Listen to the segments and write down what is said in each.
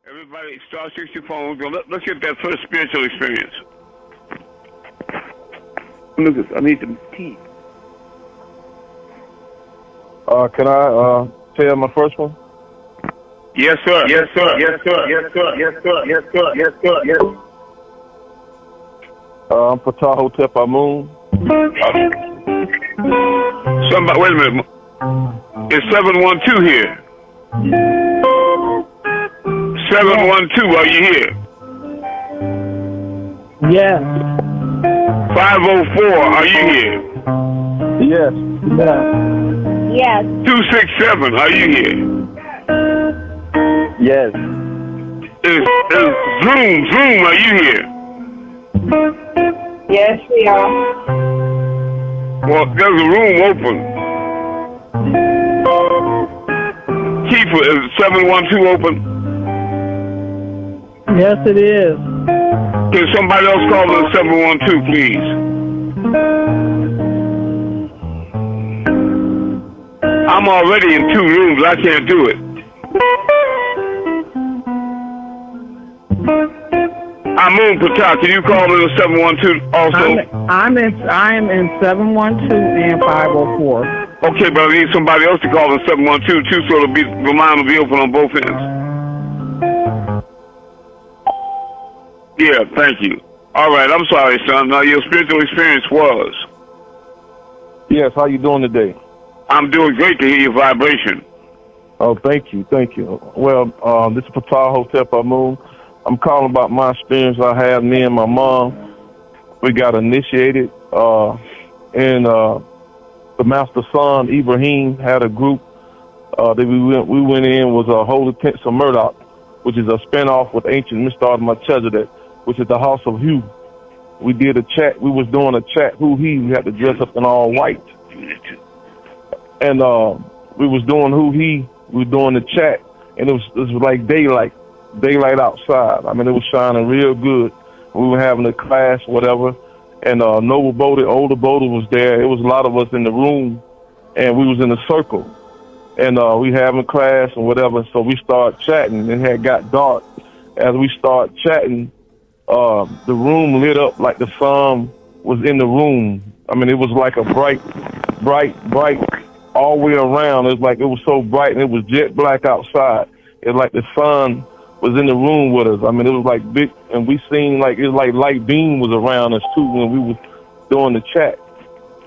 Everybody, star 60 phones. Let's get that first spiritual experience. Look, I need some tea. Can I tell my first one? Yes, sir. Yes, sir. Yes, sir. Yes, sir. Yes, sir. Yes, sir. Yes, sir. Yes. I'm Patahotep Amun. Somebody, wait a minute. It's 712 here. 712, are you here? Yes. 504, are you here? Yes. Yes. 267, are you here? Yes. Is Zoom, are you here? Yes, we are. Well, there's a room open. Keeper, is 712 open? Yes, it is. Can somebody else call the 712, please? I'm already in 2 rooms. I can't do it. Amun Patah, can you call in the 712 also? I'm in 712 and 504. Okay, but I need somebody else to call in 712 too, so the line will be open on both ends. Yeah, thank you. All right, I'm sorry, son. Now, your spiritual experience was? Yes, how you doing today? I'm doing great to hear your vibration. Oh, thank you. Well, this is Patahotep Amun. I'm calling about my experience I had. Me and my mom, we got initiated in the master son, Ibrahim, had a group that we went in, was a Holy Tents of Murdoch, which is a spinoff with ancient Mr. Melchizedek, which is the House of Hu. We did a chat. We was doing a chat. We had to dress up in all white. And we was doing we were doing the chat, and it was like daylight outside. I mean, it was shining real good. We were having a class, whatever, and Noble Boda, older Boda was there. It was a lot of us in the room, and we was in a circle, and we having class and whatever. So we started chatting. It had got dark. As we started chatting, the room lit up like the sun was in the room. I mean, it was like a bright all the way around. It was so bright, and it was jet black outside. It's like the sun was in the room with us. I mean, it was like big, and we seen like it was like light beam was around us too when we was doing the chat.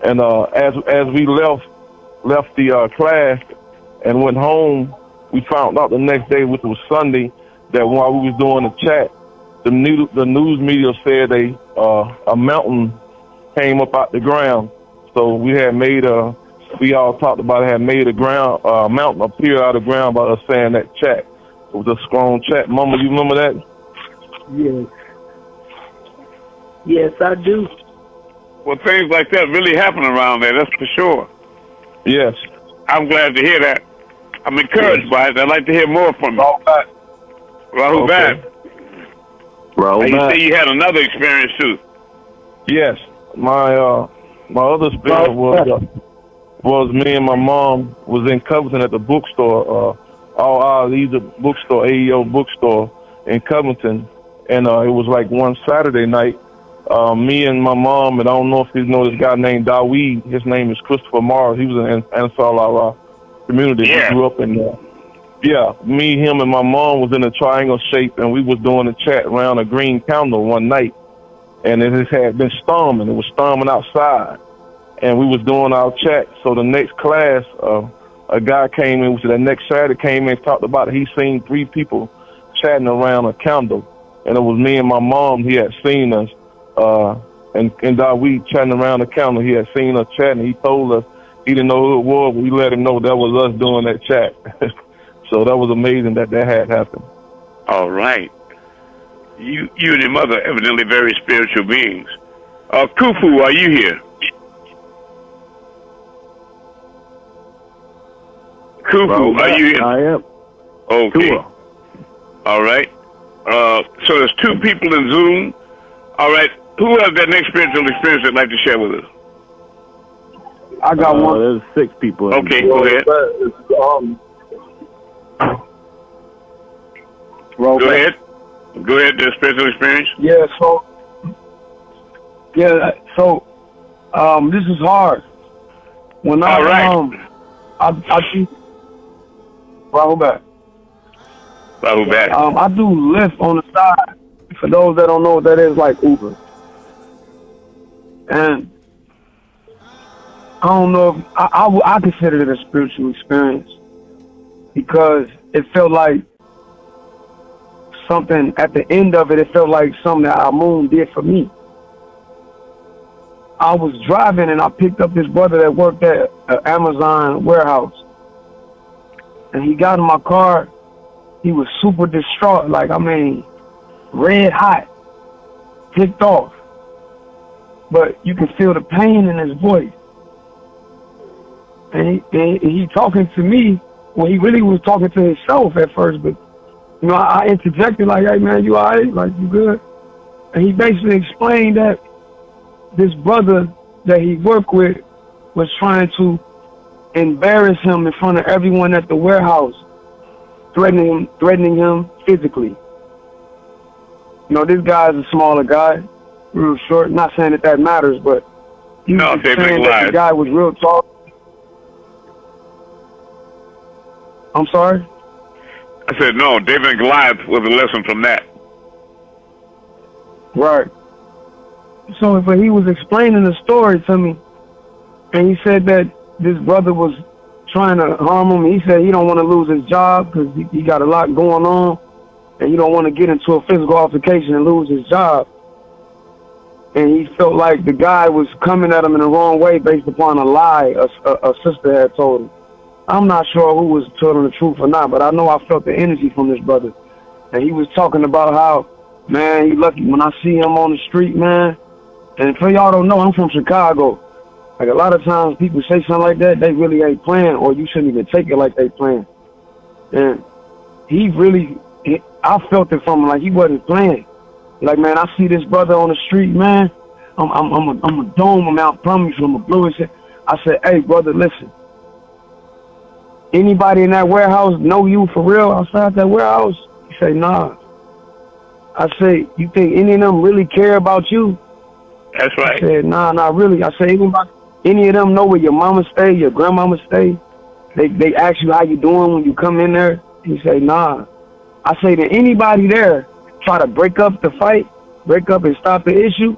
And as we left the class and went home, we found out the next day, which was Sunday, that while we was doing the chat, the news media said a mountain came up out the ground. So we had made we all talked about it, had made a mountain appear out of the ground by us saying that chat. It was a strong chat. Mama, you remember that? Yes. Yes, I do. Well, things like that really happen around there, that's for sure. Yes. I'm glad to hear that. I'm encouraged by it. I'd like to hear more from you. Rahul Bad. You say you had another experience too. Yes. My other experience was me and my mom was in Covington at the bookstore, All Odds Either bookstore, AEO bookstore in Covington, and it was like one Saturday night. Me and my mom, and I don't know if you know this guy named Daweed. His name is Christopher Mars. He was in Ansar Allah community. Yeah. He grew up in there. Yeah, me, him, and my mom was in a triangle shape, and we was doing a chat around a green candle one night, and it had been storming. It was storming outside, and we was doing our chat. So the next class, a guy came in, which the next Saturday came in and talked about it. He seen 3 people chatting around a candle, and it was me and my mom. He had seen us, and we chatting around the candle. He had seen us chatting. He told us he didn't know who it was, but we let him know that was us doing that chat. So that was amazing that had happened. All right. You and your mother evidently very spiritual beings. Kufu, are you here? Kufu, are you here? I am. Okay. Sure. All right. So there's 2 people in Zoom. All right. Who has that next spiritual experience they'd like to share with us? I got one. There's 6 people. Okay, go ahead. Go ahead. Go ahead, the spiritual experience. Yeah, this is hard. When All right. I do Rahul back. I do Lyft on the side. For those that don't know what that is, like Uber. And I don't know if I consider it a spiritual experience because it felt like something at the end of it. It felt like something that Amun did for me. I was driving and I picked up this brother that worked at an Amazon warehouse. And he got in my car. He was super distraught. Like, I mean, red hot. Ticked off. But you can feel the pain in his voice. And he talking to me. Well, he really was talking to himself at first. But, you know, I interjected like, hey, man, you all right? Like, you good? And he basically explained that this brother that he worked with was trying to embarrass him in front of everyone at the warehouse, threatening him physically. You know, this guy's a smaller guy, real short. Not saying that matters, but he was saying that the guy was real tall. I'm sorry? I said, no, David and Goliath was a lesson from that. Right. So, but he was explaining the story to me, and he said that this brother was trying to harm him. He said he don't want to lose his job because he got a lot going on, and he don't want to get into a physical altercation and lose his job. And he felt like the guy was coming at him in the wrong way based upon a lie a sister had told him. I'm not sure who was telling the truth or not, but I know I felt the energy from this brother. And he was talking about how, man, he lucky when I see him on the street, man. And for y'all don't know, I'm from Chicago. Like, a lot of times people say something like that, they really ain't playing, or you shouldn't even take it like they playing. And I felt it from him like he wasn't playing. Like, man, I see this brother on the street, man. I'm a dome him out from you, I'm a blow his head. I said, hey, brother, listen. Anybody in that warehouse know you for real outside that warehouse? He said, nah. I said, you think any of them really care about you? That's right. I said, nah, not really. I said, any of them know where your mama stay, your grandmama stay? They ask you how you doing when you come in there? He said, nah. I say, did anybody there try to break up the fight, break up and stop the issue?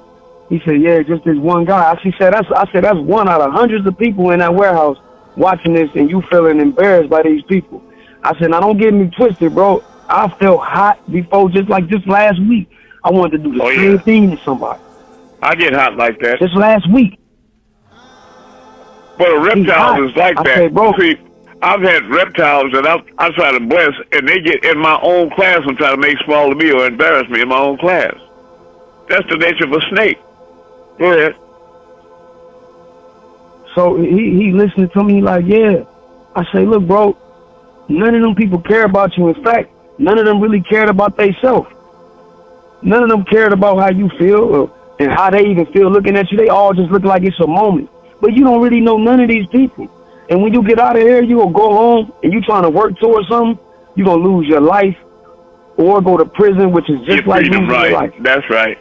He said, yeah, just this one guy. I said, that's one out of hundreds of people in that warehouse watching this, and you feeling embarrassed by these people. I said, now don't get me twisted, bro. I felt hot before, just last week. I wanted to do the same thing to somebody. I get hot like that. Just last week. But a reptile is like that. Said, bro, see, I've had reptiles that I try to bless, and they get in my own class and try to make small of me or embarrass me in my own class. That's the nature of a snake. Go ahead. So he listened to me like, yeah. I say, look, bro, none of them people care about you. In fact, none of them really cared about themselves. None of them cared about how you feel and how they even feel looking at you. They all just look like it's a moment. But you don't really know none of these people. And when you get out of here, you will go home and you trying to work towards something, you're going to lose your life or go to prison, which is just like losing your life. That's right.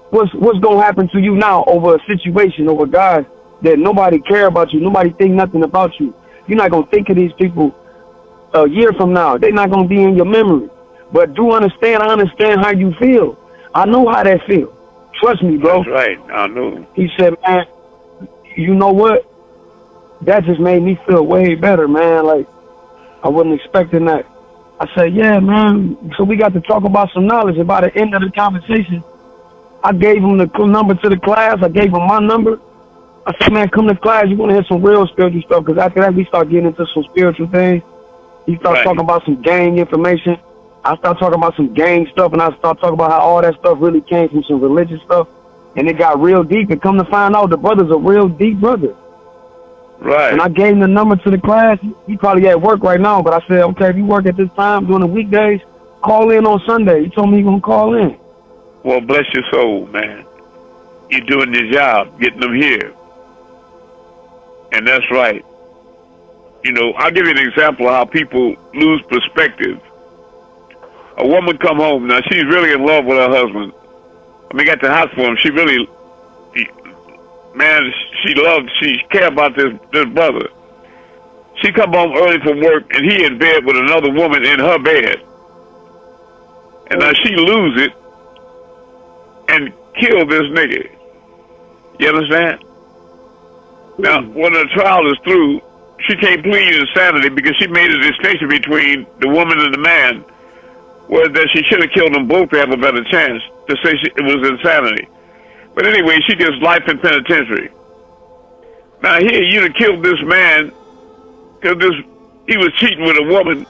What's going to happen to you now over a situation, over guys that nobody care about you, nobody think nothing about you? You're not going to think of these people a year from now. They're not going to be in your memory. But I understand how you feel. I know how that feels. Trust me, bro. That's right. I know. He said, man, you know what? That just made me feel way better, man. Like, I wasn't expecting that. I said, yeah, man. So we got to talk about some knowledge. And by the end of the conversation, I gave him the number to the class. I gave him my number. I said, man, come to class. You want to hear some real spiritual stuff? Because after that, we start getting into some spiritual things. He started talking about some gang information. I started talking about some gang stuff, and I started talking about how all that stuff really came from some religious stuff. And it got real deep. And come to find out, the brother's a real deep brother. Right. And I gave him the number to the class. He probably at work right now, but I said, okay, if you work at this time during the weekdays, call in on Sunday. He told me he going to call in. Well, bless your soul, man. You're doing your job, getting them here. And that's right. You know, I'll give you an example of how people lose perspective A woman come home. Now, she's really in love with her husband. I mean, got the house for him. She really, man, she care about this brother. She come home early from work, and he in bed with another woman in her bed. And now she lose it and kill this nigga. You understand? Now, when the trial is through, she can't plead insanity because she made a distinction between the woman and the man, where that she should have killed them both to have a better chance to say it was insanity. But anyway, she gets life in penitentiary. Now here, you done killed this man because he was cheating with a woman,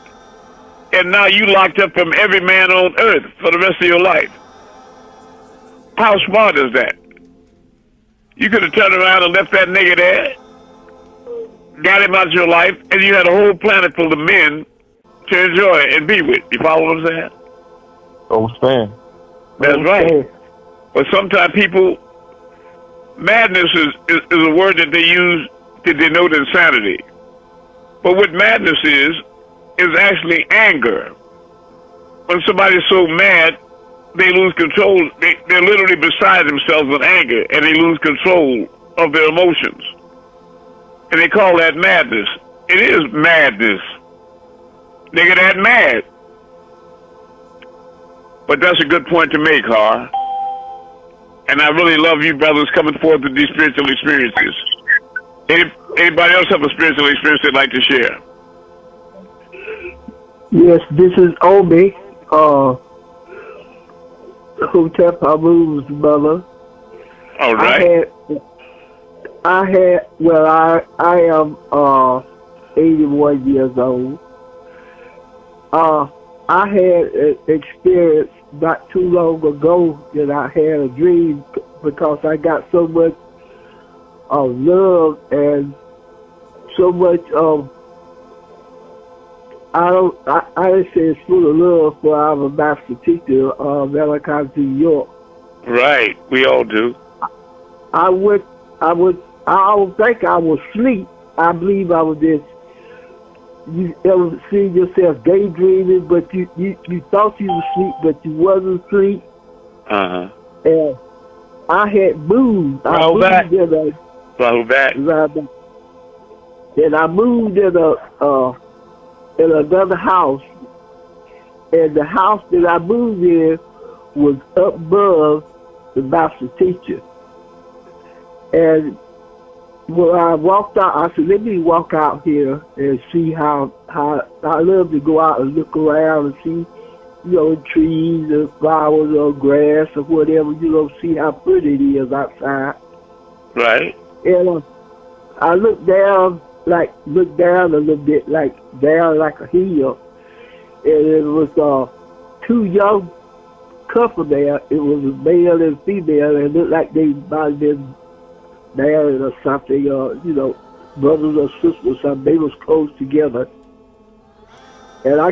and now you locked up from every man on earth for the rest of your life. How smart is that? You could have turned around and left that nigga there, got him out of your life, and you had a whole planet full of men to enjoy and be with. You follow what I'm saying? Understand. That's right. But sometimes people, madness is a word that they use to denote insanity. But what madness is actually anger. When somebody's so mad, they lose control. They're literally beside themselves with anger, and they lose control of their emotions. And they call that madness. It is madness. Nigga, that mad. But that's a good point to make, Har. And I really love you brothers coming forth with these spiritual experiences. Anybody else have a spiritual experience they'd like to share? Yes, this is Obi, Hotep Amun's brother. All right. I am 81 years old. I had an experience not too long ago that I had a dream because I got so much love and so much I say it's full of love for our master teacher, Malachi Z. York. Right, we all do. I don't think I was asleep. I believe I was just, you ever see yourself daydreaming, but you thought you were asleep, but you wasn't asleep. Uh-huh. And I had moved. Roll back. And I moved in another house, and the house that I moved in was up above the master teacher. And when I walked out, I said, let me walk out here and see how I love to go out and look around and see, trees or flowers or grass or whatever, see how pretty it is outside. Right. And I looked down a little bit, down like a hill, and it was two young couple there. It was a male and female, and it looked like they might have been married or something, brothers or sisters or something. They was close together. And I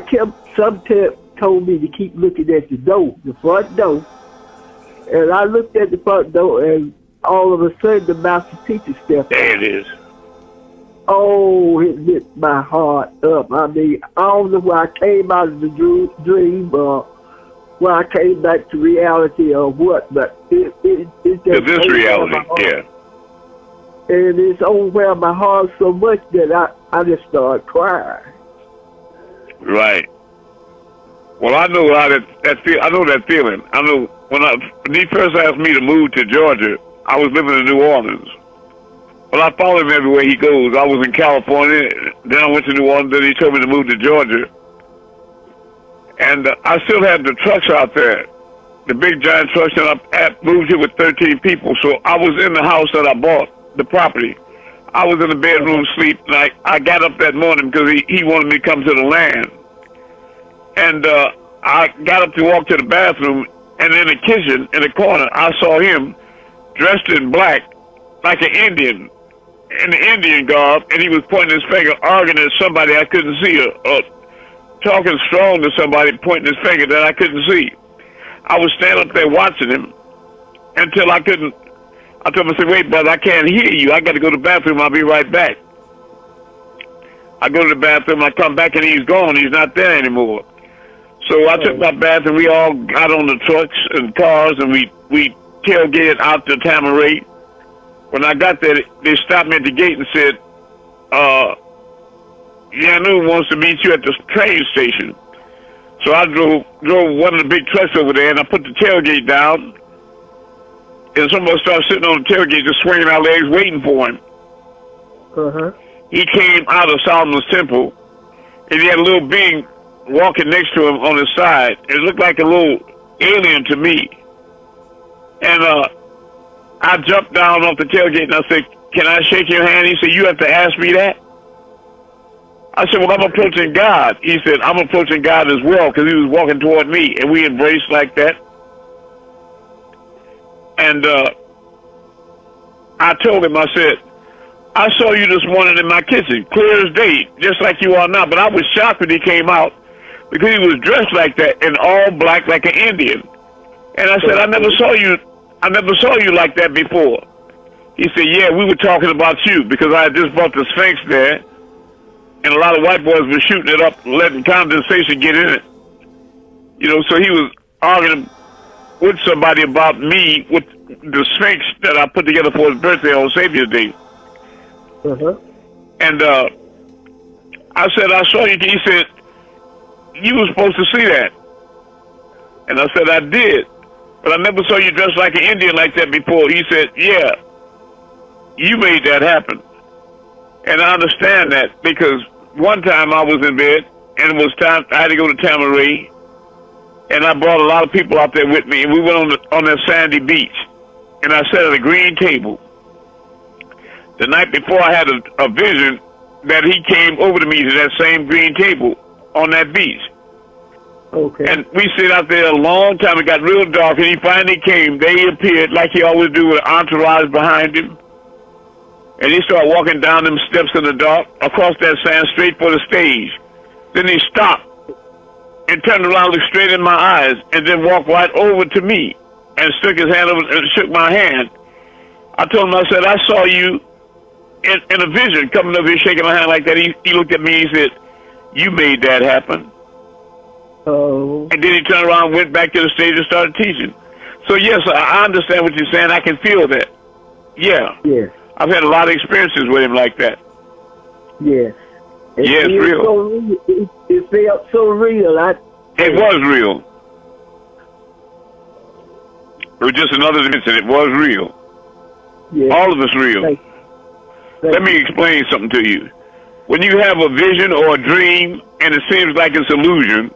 sometimes told me to keep looking at the front door. And I looked at the front door, and all of a sudden the master teacher stepped There out. it is. Oh, it lit my heart up. I mean, I don't know where I came out of the dream or where I came back to reality or what, but it just... To this reality, yeah. And it's overwhelmed my heart so much that I just started crying. Right. Well, I know how that feel. I know that feeling. I know when he first asked me to move to Georgia, I was living in New Orleans. Well, I follow him everywhere he goes. I was in California, then I went to New Orleans, then he told me to move to Georgia. And I still had the trucks out there, the big giant trucks, and I moved here with 13 people. So I was in the house that I bought, the property. I was in the bedroom sleep, and I got up that morning because he wanted me to come to the land. And I got up to walk to the bathroom, and in the kitchen, in the corner, I saw him dressed in black, like an Indian, in the Indian garb, and he was pointing his finger, arguing at somebody I couldn't see, or talking strong to somebody, pointing his finger that I couldn't see. I was standing up there watching him until I couldn't. I told him, I said, wait, brother, I can't hear you. I got to go to the bathroom. I'll be right back. I go to the bathroom. I come back, and he's gone. He's not there anymore. So I took my bath, and we all got on the trucks and cars, and we tailgated out to Tamaray. When I got there, they stopped me at the gate and said, Yanu wants to meet you at the train station. So I drove one of the big trucks over there, and I put the tailgate down, and somebody started sitting on the tailgate just swinging our legs waiting for him. Uh-huh. He came out of Solomon's Temple, and he had a little being walking next to him on his side. It looked like a little alien to me. And I jumped down off the tailgate, and I said, can I shake your hand? He said, you have to ask me that? I said, well, I'm approaching God. He said, I'm approaching God as well, because he was walking toward me, and we embraced like that. And I told him, I said, I saw you this morning in my kitchen, clear as day, just like you are now. But I was shocked when he came out, because he was dressed like that in all black like an Indian. And I said, I never saw you like that before. He said, yeah, we were talking about you, because I had just bought the Sphinx there, and a lot of white boys were shooting it up, letting condensation get in it. You know, so he was arguing with somebody about me with the Sphinx that I put together for his birthday on Savior's Day. Uh-huh. And I said, I saw you. He said, you were supposed to see that. And I said, I did. But I never saw you dressed like an Indian like that before. He said, yeah, you made that happen. And I understand that, because one time I was in bed, and it was time, I had to go to Tamaray, and I brought a lot of people out there with me, and we went on that sandy beach, and I sat at a green table. The night before, I had a vision that he came over to me to that same green table on that beach. Okay. And we stayed out there a long time. It got real dark, and he finally came. They appeared like he always do, with an entourage behind him. And he started walking down them steps in the dark, across that sand, straight for the stage. Then he stopped and turned around, looked straight in my eyes, and then walked right over to me and stuck his hand over and shook my hand. I told him, I said, I saw you in a vision coming over here shaking my hand like that. He looked at me, he said, you made that happen. Oh. And then he turned around, went back to the stage and started teaching. So yes, I understand what you're saying. I can feel that. Yeah. Yes. I've had a lot of experiences with him like that. Yes. Yeah, it's real. So real. It felt so real. It was real. It was just another dimension. It was real. Yes. All of it's real. Let me explain something to you. When you have a vision or a dream and it seems like it's illusion,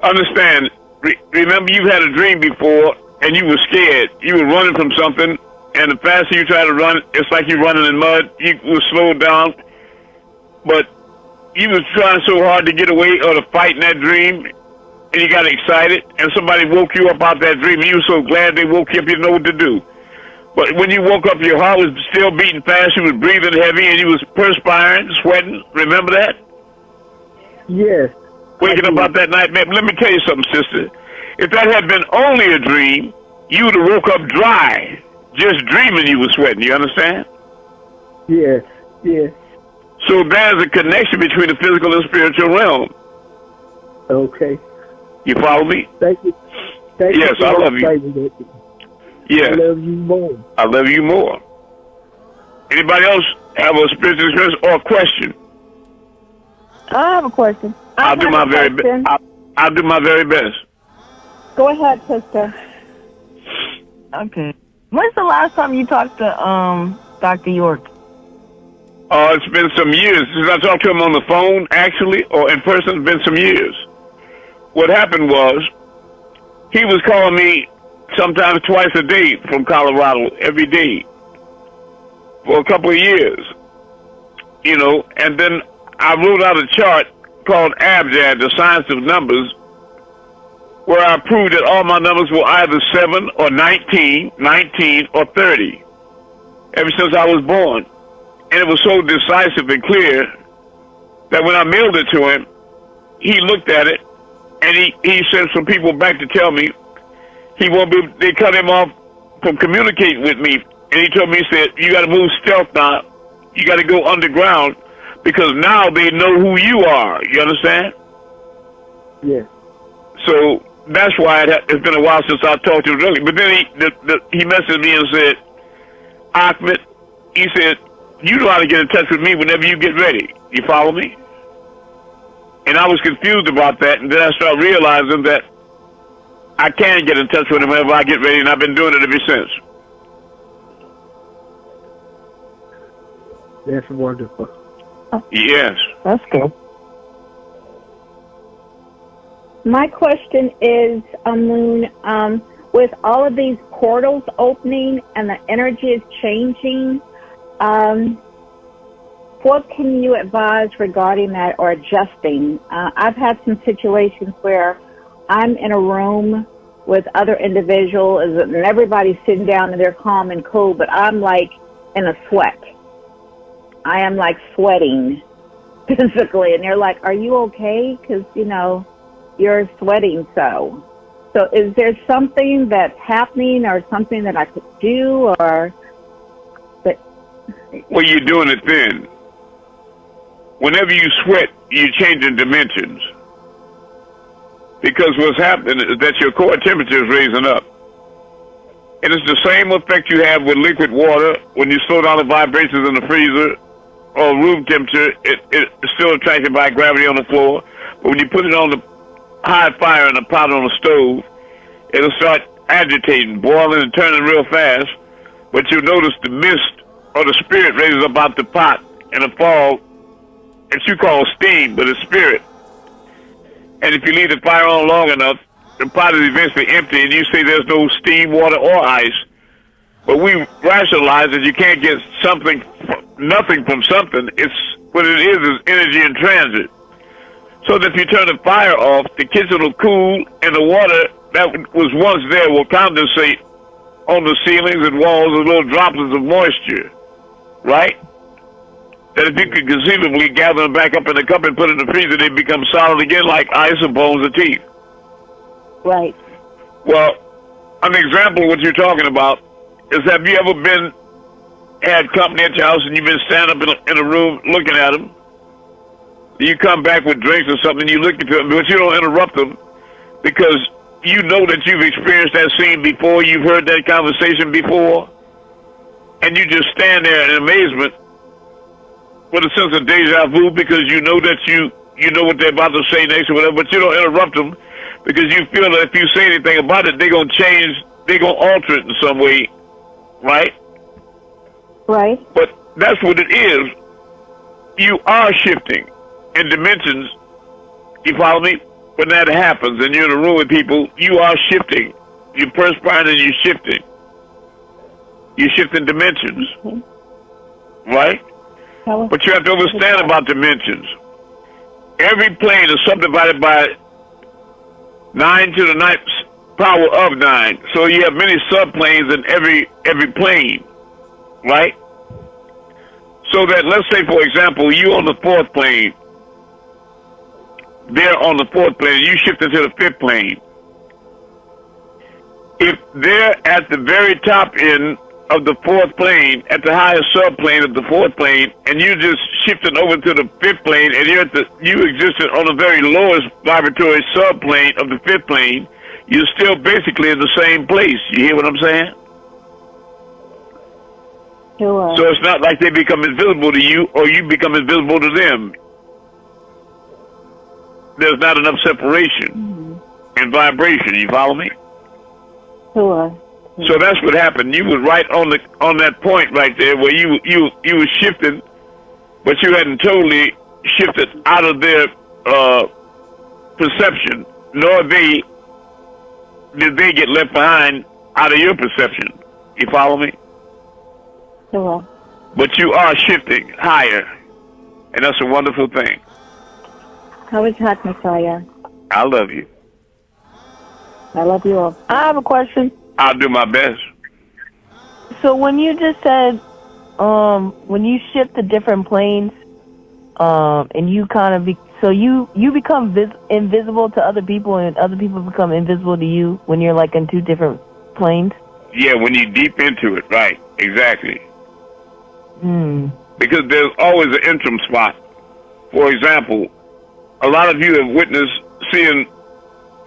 understand, remember you've had a dream before and you were scared. You were running from something, and the faster you try to run, it's like you're running in mud. You were slowed down, but you was trying so hard to get away or to fight in that dream, and you got excited, and somebody woke you up out that dream, and you were so glad they woke you up, you didn't know what to do. But when you woke up, your heart was still beating fast, you was breathing heavy, and you was perspiring, sweating. Remember that? Yes. Waking up out that night, man. Let me tell you something, sister. If that had been only a dream, you would have woke up dry, just dreaming you were sweating. You understand? Yes. Yes. So there's a connection between the physical and spiritual realm. Okay. You follow me? Thank you. Thank yes, you. I love you. Yes. I love you more. I love you more. Anybody else have a spiritual experience or a question? I have a question. I'll do my very best. I'll do my very best. Go ahead, sister. Okay. When's the last time you talked to Dr. York? It's been some years since I talked to him on the phone, actually, or in person. It's been some years. What happened was, he was calling me sometimes twice a day from Colorado, every day, for a couple of years, you know, and then I wrote out a chart called Abjad, the science of numbers, where I proved that all my numbers were either 7 or 19, 19 or 30, ever since I was born. And it was so decisive and clear that when I mailed it to him, he looked at it, and he sent some people back to tell me he won't be. They cut him off from communicating with me, and he told me, he said, "You got to move stealth now. You got to go underground, because now they know who you are." You understand? Yes. So that's why it's been a while since I talked to him really. But then he messaged me and said, Ahmed, he said, you know how to get in touch with me whenever you get ready. You follow me? And I was confused about that, and then I started realizing that I can get in touch with him whenever I get ready, and I've been doing it ever since. That's wonderful. Yes. That's good. My question is, Amun, with all of these portals opening and the energy is changing, what can you advise regarding that or adjusting? I've had some situations where I'm in a room with other individuals and everybody's sitting down and they're calm and cool, but I'm like in a sweat. I am like sweating physically, and they're like, are you okay? Because, you know, you're sweating so. So is there something that's happening or something that I could do or... Well, you're doing it then. Whenever you sweat, you're changing dimensions. Because what's happening is that your core temperature is raising up. And it's the same effect you have with liquid water. When you slow down the vibrations in the freezer or room temperature, it's still attracted by gravity on the floor. But when you put it on the high fire in a pot on the stove, it'll start agitating, boiling and turning real fast. But you'll notice the mist or the spirit raises up out the pot in a fall that you call steam, but it's spirit. And if you leave the fire on long enough, the pot is eventually empty, and you say there's no steam, water, or ice. But we rationalize that you can't get nothing from something. It's what it is energy in transit. So that if you turn the fire off, the kitchen will cool, and the water that was once there will condensate on the ceilings and walls as little droplets of moisture, right? That if you could conceivably gather them back up in a cup and put it in the freezer, they become solid again like ice or bones or teeth. Right. Well, an example of what you're talking about is, have you ever had company at your house and you've been standing up in a room looking at them? You come back with drinks or something, you look at them, but you don't interrupt them because you know that you've experienced that scene before, you've heard that conversation before, and you just stand there in amazement with a sense of deja vu because you know that you know what they're about to say next or whatever, but you don't interrupt them because you feel that if you say anything about it, they're going to change, they're going to alter it in some way, right? Right. But that's what it is. You are shifting in dimensions. You follow me? When that happens and you're in a room with people, you are shifting. You're perspiring and you're shifting. You're shifting dimensions. Right? But you have to understand about dimensions. Every plane is subdivided by 9 to the 9th power of 9. So you have many subplanes in every plane. Right? So that, let's say, for example, you on the 4th plane, they're on the 4th plane, and you shift into the 5th plane. If they're at the very top end of the 4th plane, at the highest subplane of the 4th plane, and you just shifted over to the 5th plane, and you existed on the very lowest vibratory subplane of the 5th plane, you're still basically in the same place. You hear what I'm saying? Sure. So it's not like they become invisible to you or you become invisible to them. There's not enough separation and vibration. You follow me? Sure. So that's what happened. You was right on that point right there where you was shifting, but you hadn't totally shifted out of their perception, nor did they get left behind out of your perception. You follow me? Sure. But you are shifting higher, and that's a wonderful thing. How is Hot Messiah? I love you. I love you all. I have a question. I'll do my best. So when you just said, when you shift to different planes, and you kind of you become invisible to other people, and other people become invisible to you when you're like in two different planes. Yeah, when you deep into it, right? Exactly. Because there's always an interim spot. For example, a lot of you have witnessed seeing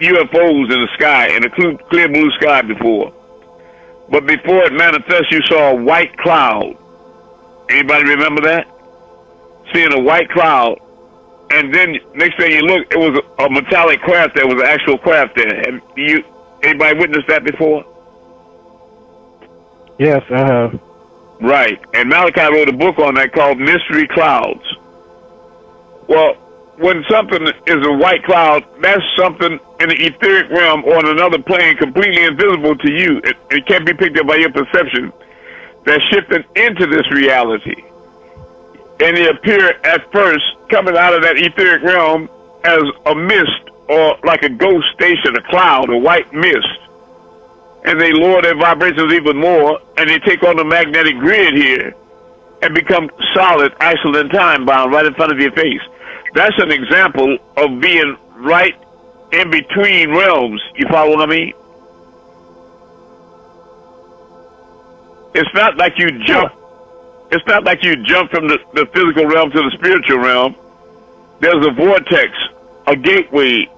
UFOs in the sky, in a clear blue sky before. But before it manifests, you saw a white cloud. Anybody remember that? Seeing a white cloud, and then next thing you look, it was a metallic craft. There was an actual craft there. Have anybody witnessed that before? Yes, I have. Right. And Malachi wrote a book on that called Mystery Clouds. Well, when something is a white cloud, that's something in the etheric realm or on another plane completely invisible to you. It can't be picked up by your perception. That's shifting into this reality. And they appear at first coming out of that etheric realm as a mist or like a ghost station, a cloud, a white mist. And they lower their vibrations even more, and they take on the magnetic grid here and become solid, actual and time-bound right in front of your face. That's an example of being right in between realms. You follow what I mean? It's not like you jump. It's not like you jump from the physical realm to the spiritual realm. There's a vortex, a gateway,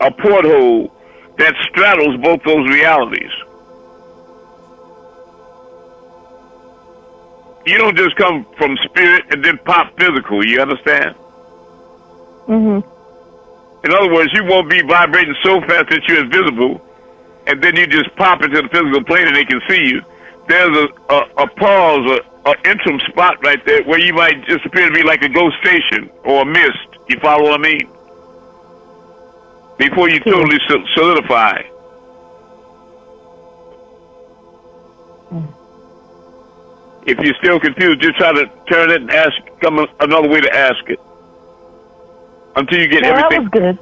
a porthole that straddles both those realities. You don't just come from spirit and then pop physical, you understand? Mm-hmm. In other words, you won't be vibrating so fast that you're invisible, and then you just pop into the physical plane and they can see you. There's a pause, an interim spot right there where you might just appear to be like a ghost station or a mist. You follow what I mean? Before you totally solidify. If you're still confused, just try to turn it and come another way to ask it. Until you get everything. That was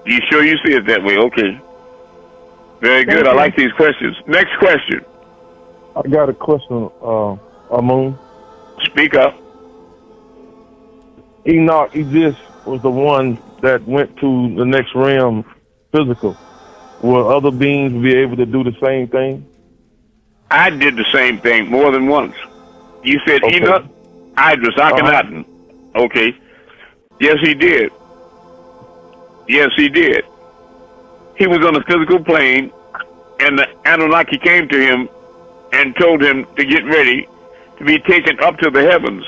good. You sure you see it that way? Okay. Very good. I like these questions. Next question. I got a question, Amun. Speak up. Enoch, Idris was the one that went to the next realm physical. Will other beings be able to do the same thing? I did the same thing more than once. You said Enoch, Idris, Akhenaten. Okay. Yes, he did. Yes, he did. He was on a physical plane, and the Anunnaki came to him and told him to get ready to be taken up to the heavens.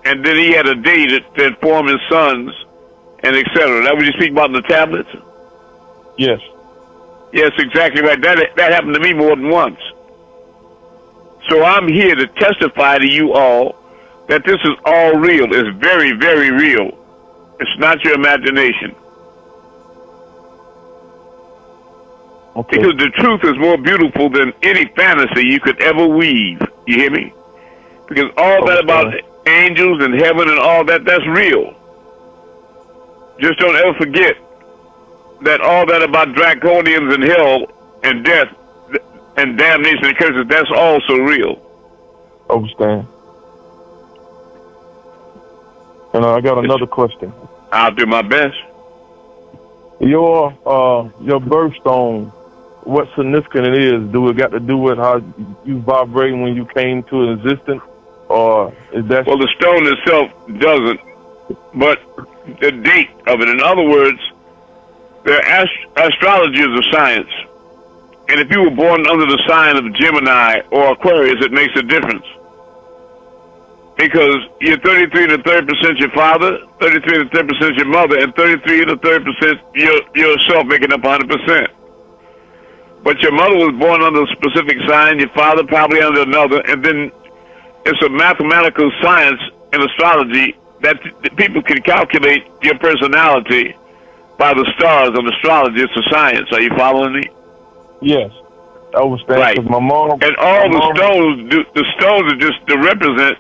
And then he had a day to inform his sons, and etc. That what you speak about in the tablets? Yes. Yes, exactly right. That happened to me more than once. So I'm here to testify to you all that this is all real. It's very, very real. It's not your imagination. Okay. Because the truth is more beautiful than any fantasy you could ever weave. You hear me? Because all that about angels and heaven and all that, that's real. Just don't ever forget that all that about draconians and hell and death and damnation and curses, that's also real. Understand. And I got another question. I'll do my best. Your birthstone, what significant it is? Do it got to do with how you vibrating when you came to existence, or is that? Well, the stone itself doesn't, but the date of it. In other words, astrology is a science, and if you were born under the sign of Gemini or Aquarius, it makes a difference. Because you're 33 1/3% your father, 33 1/3% your mother, and 33 1/3% yourself, making up 100%. But your mother was born under a specific sign, your father probably under another, and then it's a mathematical science in astrology that people can calculate your personality by the stars of astrology. It's a science. Are you following me? Yes, I understand. Right. My mom and all the stones are just to represent,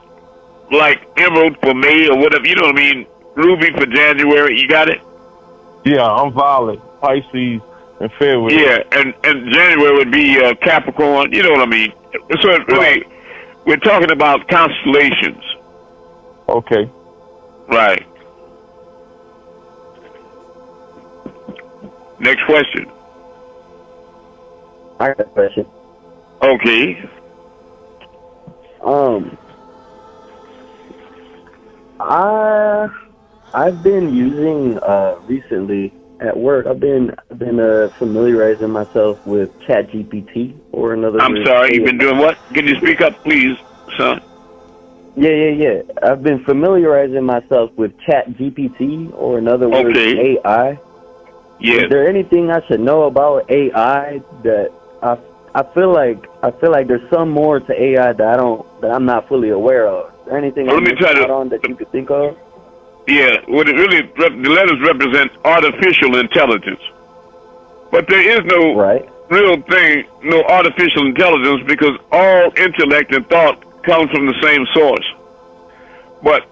like emerald for May or whatever, you know what I mean? Ruby for January, you got it? Yeah, I'm Violet, Pisces, and February. Yeah, and January would be Capricorn, you know what I mean? So really, we're talking about constellations. Okay. Right. Next question. I got a question. Okay. I've been using recently at work, I've been familiarizing myself with ChatGPT, or another. I'm sorry, you've been doing what? Can you speak up, please, son? Yeah. I've been familiarizing myself with ChatGPT, or in other words, AI. Yeah. Is there anything I should know about AI that I feel like there's some more to AI that I'm not fully aware of? Is there anything Well, let me try on that you could think of? Yeah, what it really, the letters represent artificial intelligence. But there is no real thing, no artificial intelligence, because all intellect and thought comes from the same source. But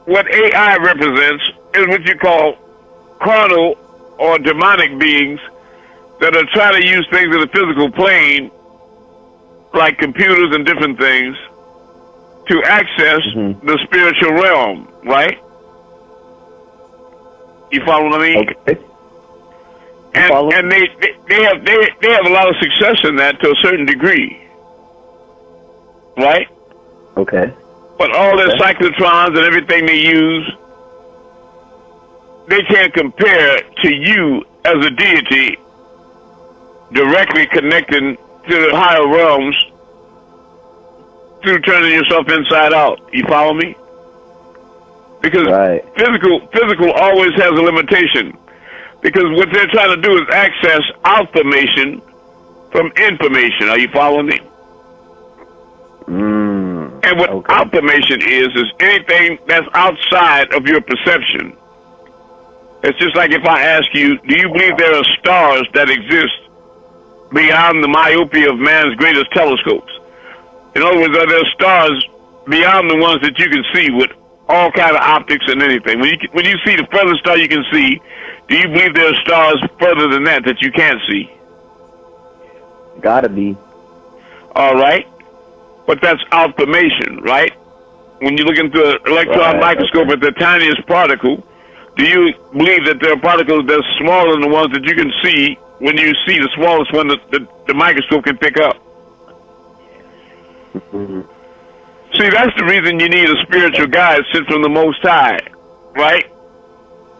what AI represents is what you call carnal or demonic beings that are trying to use things in the physical plane, like computers and different things, to access the spiritual realm, right? You follow what I mean? Okay. And they have a lot of success in that to a certain degree, right? Okay. But all their cyclotrons and everything they use, they can't compare to you as a deity directly connecting to the higher realms through turning yourself inside out. You follow me? Because physical always has a limitation. Because what they're trying to do is access information from information. Are you following me? And what information is anything that's outside of your perception. It's just like if I ask you, do you believe there are stars that exist beyond the myopia of man's greatest telescopes? In other words, are there stars beyond the ones that you can see with all kind of optics and anything? When you see the furthest star you can see, do you believe there are stars further than that you can't see? Gotta be. All right. But that's information, right? When you look into an electron microscope at the tiniest particle, do you believe that there are particles that are smaller than the ones that you can see when you see the smallest one that the microscope can pick up? See, that's the reason you need a spiritual guide sent from the Most High, right?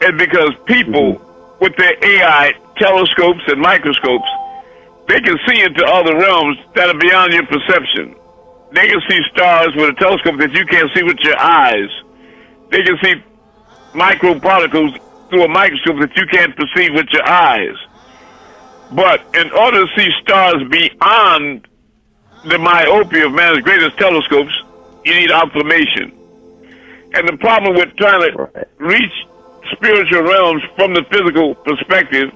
And because people with their AI telescopes and microscopes, they can see into other realms that are beyond your perception. They can see stars with a telescope that you can't see with your eyes. They can see microparticles through a microscope that you can't perceive with your eyes. But in order to see stars beyond the myopia of man's greatest telescopes, you need information. And the problem with trying to reach spiritual realms from the physical perspective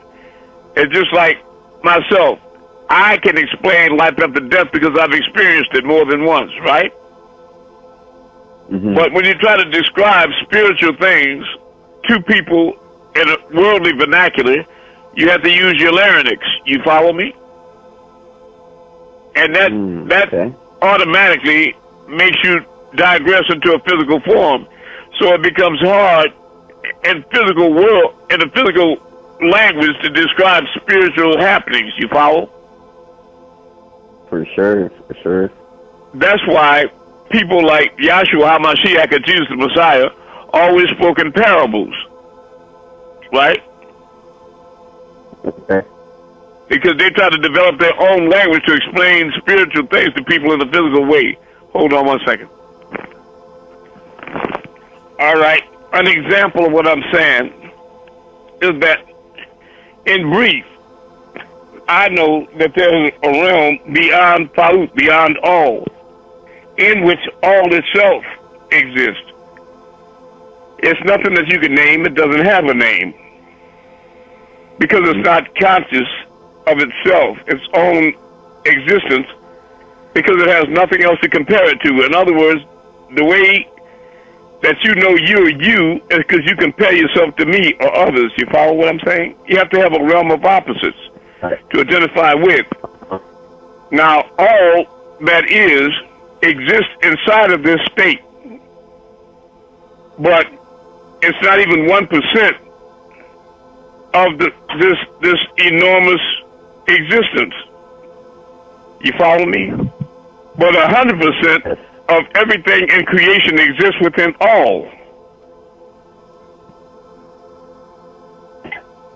is just like myself. I can explain life after death because I've experienced it more than once, right? But when you try to describe spiritual things to people in a worldly vernacular, you have to use your larynx. You follow me? And that automatically makes you digress into a physical form. So it becomes hard in the physical language to describe spiritual happenings. You follow? For sure. That's why people like Yahshua HaMashiach and Jesus the Messiah always spoke in parables. Right? Okay. Because they try to develop their own language to explain spiritual things to people in a physical way. Hold on one second. All right. An example of what I'm saying is that, in brief, I know that there's a realm beyond Falut, beyond all, in which all itself exists. It's nothing that you can name. It doesn't have a name. Because it's not conscious of itself, its own existence, because it has nothing else to compare it to. In other words, the way that you know you're you is because you compare yourself to me or others. You follow what I'm saying? You have to have a realm of opposites to identify with. Now, all that exists inside of this state, but it's not even 1% of this enormous existence. You follow me? But 100% of everything in creation exists within all.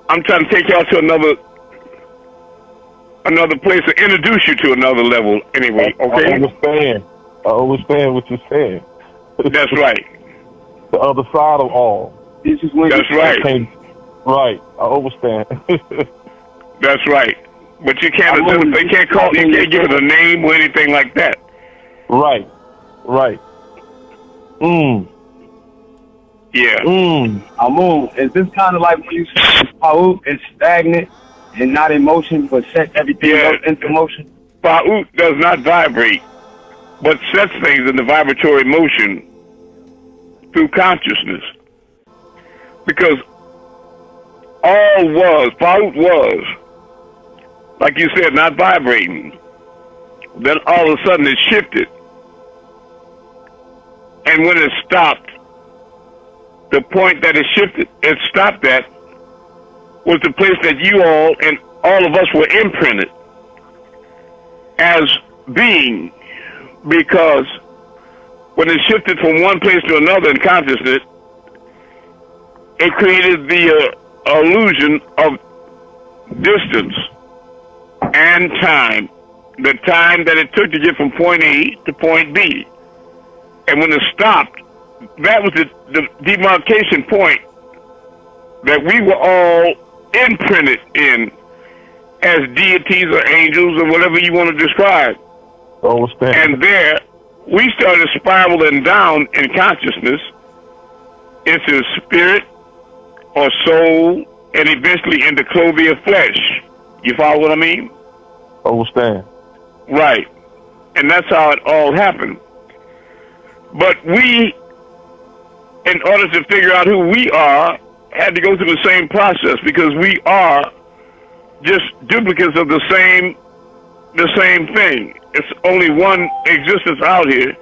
I'm trying to take y'all to another place to introduce you to another level anyway, okay? I understand what you're saying. That's right. The other side of all. This is when That's right. Right. I understand. That's right. But you can't identify, you can't give it a name or anything like that. Right. Yeah. Amun, is this kind of like when you say Paut is stagnant and not in motion, but set everything else into motion? Paut does not vibrate, but sets things into vibratory motion through consciousness. Because Paut was, like you said, not vibrating. Then all of a sudden it shifted. And when it stopped, the point that it stopped at was the place that you all and all of us were imprinted as being, because when it shifted from one place to another in consciousness, it created the illusion of distance and time, the time that it took to get from point A to point B. And when it stopped, that was the demarcation point that we were all imprinted in as deities or angels or whatever you want to describe. And there, we started spiraling down in consciousness into spirit or soul and eventually into clothier flesh. You follow what I mean? Understand. Right. And that's how it all happened. But we, in order to figure out who we are, had to go through the same process, because we are just duplicates of the same thing. It's only one existence out here.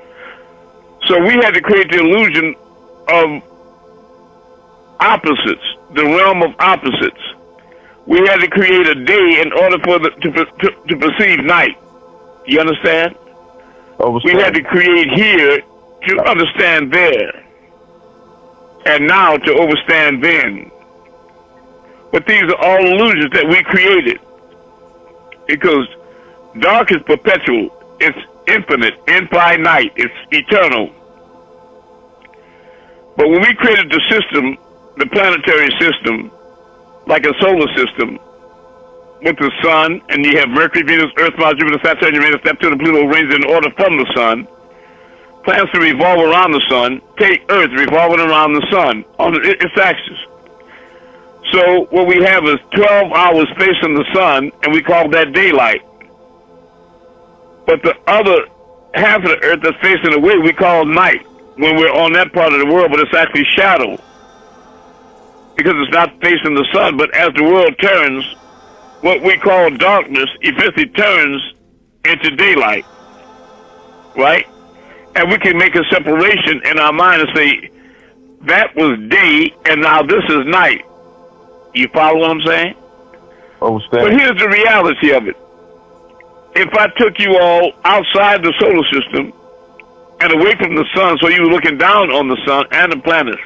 So we had to create the illusion of opposites, the realm of opposites. We had to create a day in order for to perceive night. You understand? We had to create here to understand there, and now to overstand then. But these are all illusions that we created, because dark is perpetual, it's infinite, infinite, it's eternal. But when we created the system, the planetary system, like a solar system, with the sun, and you have Mercury, Venus, Earth, Mars, Jupiter, Saturn, Uranus, Neptune, and Pluto arranged in order from the sun, planets to revolve around the sun, take Earth revolving around the sun on its axis. So what we have is 12 hours facing the sun, and we call that daylight. But the other half of the Earth that's facing away, we call night, when we're on that part of the world, but it's actually shadow, because it's not facing the sun. But as the world turns, what we call darkness eventually turns into daylight, right? And we can make a separation in our mind and say, that was day, and now this is night. You follow what I'm saying? But here's the reality of it. If I took you all outside the solar system and away from the sun, so you were looking down on the sun and the planets,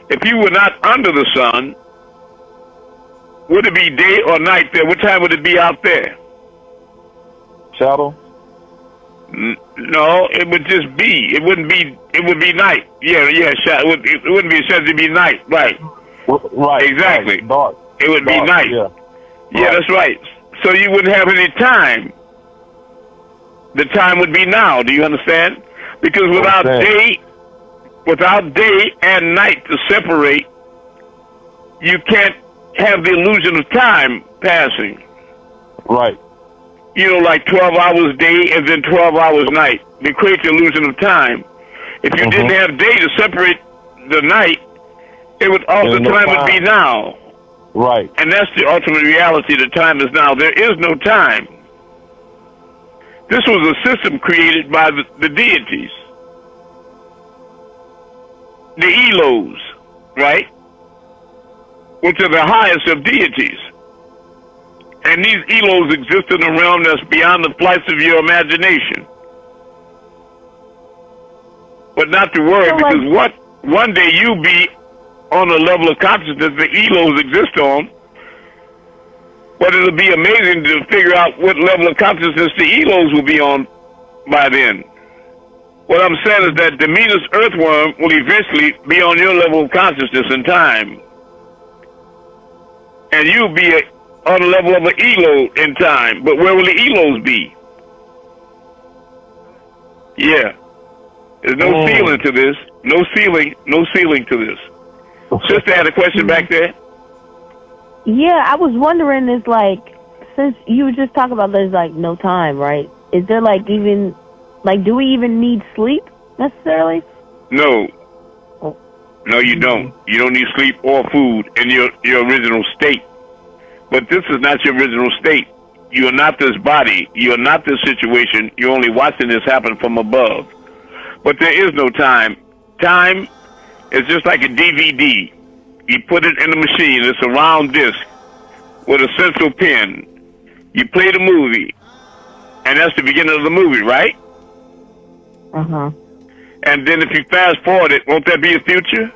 if you were not under the sun, would it be day or night there? What time would it be out there? Shadow? No, it would just be. It wouldn't be. It would be night. Yeah, shadow. It wouldn't be shadow. It'd be night. Right. Right. Exactly. Right. Dark. It would be night. Yeah. Yeah, that's right. So you wouldn't have any time. The time would be now. Do you understand? Because without day and night to separate, you can't have the illusion of time passing. Right. You know, like 12 hours day and then 12 hours night. They create the illusion of time. If you didn't have day to separate the night, it would also time would be now. Right. And that's the ultimate reality. The time is now. There is no time. This was a system created by the deities, the Elos, right? Which are the highest of deities. And these Elos exist in a realm that's beyond the flights of your imagination. But not to worry, because one day you'll be on the level of consciousness the ELOs exist on. But it'll be amazing to figure out what level of consciousness the ELOs will be on by then. What I'm saying is that the meanest earthworm will eventually be on your level of consciousness in time. And you'll be on the level of an ELO in time. But where will the ELOs be? Yeah. There's no ceiling to this. No ceiling to this. Sister had a question back there? Yeah, I was wondering, is like, since you were just talking about there's like no time, right? Is there like even, like, do we even need sleep necessarily? No. No, you don't. You don't need sleep or food in your original state. But this is not your original state. You are not this body. You are not this situation. You're only watching this happen from above. But there is no time. Time is just like a DVD. You put it in the machine. It's a round disc with a central pin. You play the movie, and that's the beginning of the movie, right? Uh-huh. And then if you fast forward it, won't that be the future?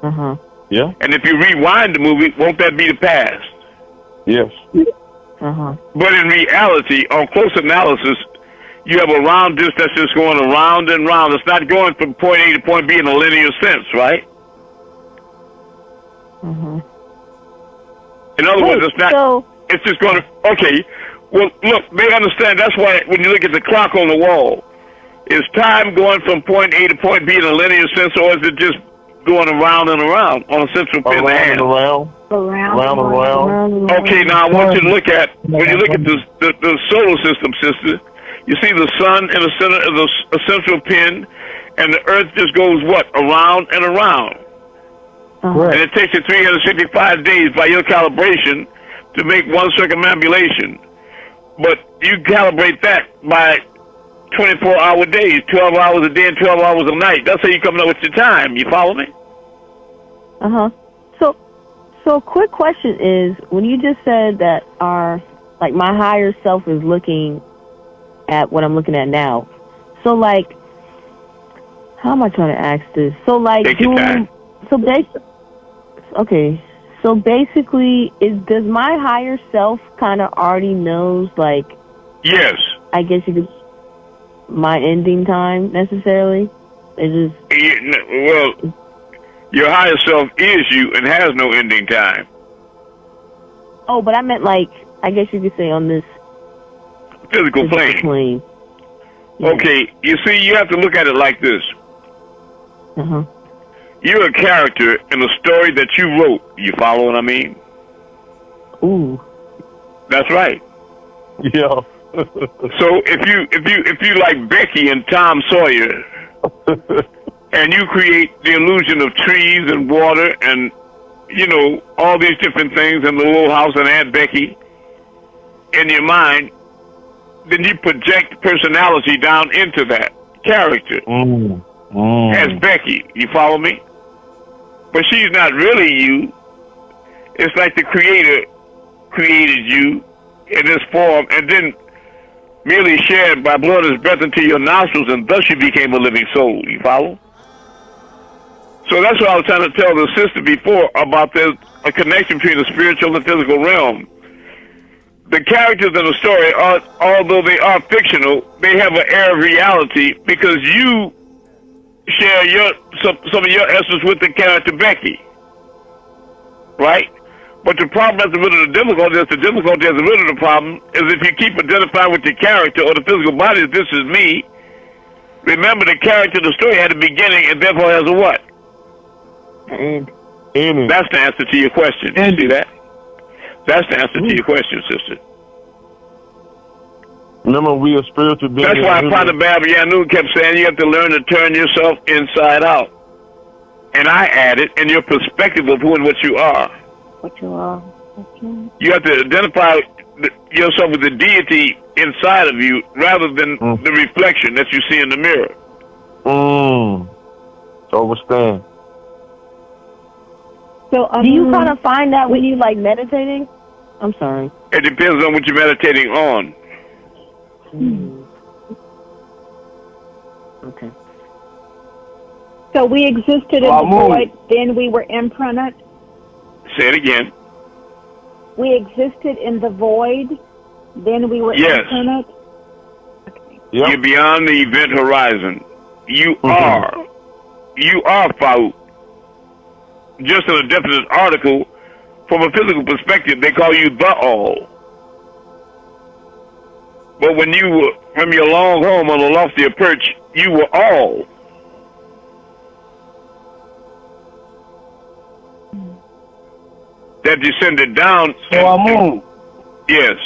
Uh-huh. Yeah. And if you rewind the movie, won't that be the past? Yes. Uh-huh. But in reality, on close analysis, you have a round disc that's just going around and round. It's not going from point A to point B in a linear sense, right? Uh-huh. In other words, it's not. So, It's just going to. Okay. Well, look, they understand. That's why when you look at the clock on the wall, is time going from point A to point B in a linear sense, or is it just going around and around on a central pin in the hand? Around and around. Okay, now I want you to look at, when you look at the solar system, sister, you see the sun in the center of the central pin, and the earth just goes what? Around and around. uh-huh. And it takes you 365 days by your calibration to make one circumambulation. But you calibrate that by 24-hour days, 12 hours a day and 12 hours a night. That's how you're coming up with your time. You follow me? Uh-huh. So a quick question is, when you just said that my higher self is looking at what I'm looking at now. So, like, how am I trying to ask this? So, like, Take your time. So basically, does my higher self kind of already knows, like, Yes. I guess you could, my ending time necessarily? Well, your higher self is you and has no ending time. Oh, but I meant, like, I guess you could say on this Physical plane. Yeah. Okay, you see, you have to look at it like this. Uh-huh. You're a character in a story that you wrote. You follow what I mean? Ooh. That's right. Yeah. So if you like Becky and Tom Sawyer, and you create the illusion of trees and water and all these different things in the little house and Aunt Becky in your mind, then you project personality down into that character as Becky. You follow me? But she's not really you. It's like the Creator created you in this form and then merely shared by blowing his breath into your nostrils, and thus you became a living soul. You follow? So that's what I was trying to tell the sister before about there's a connection between the spiritual and the physical realm. The characters in the story, although they are fictional, they have an air of reality because you share some of your essence with the character Becky, right? But the problem at the root of the difficulty is at the root of the problem is if you keep identifying with your character or the physical body, this is me. Remember, the character of the story had a beginning and therefore has a what? And That's the answer to your question. You see that? That's the answer to your question, sister. Remember, we are spiritual beings. That's why Father Baba Yanu kept saying you have to learn to turn yourself inside out. And I added, in your perspective of who and what you are. what you are. Okay. You have to identify yourself with the deity inside of you rather than the reflection that you see in the mirror. Understand. So, Do you kind of find that when you like meditating? I'm sorry. It depends on what you're meditating on. Okay. So we existed in the void, then we were imprinted? Say it again. We existed in the void, then we were imprinted? Okay. Yep. You're beyond the event horizon. You are Faout. Just in a definite article, from a physical perspective, they call you the all. But when you were from your long home on a loftier perch, you were all. That descended down. So Amun. Yes.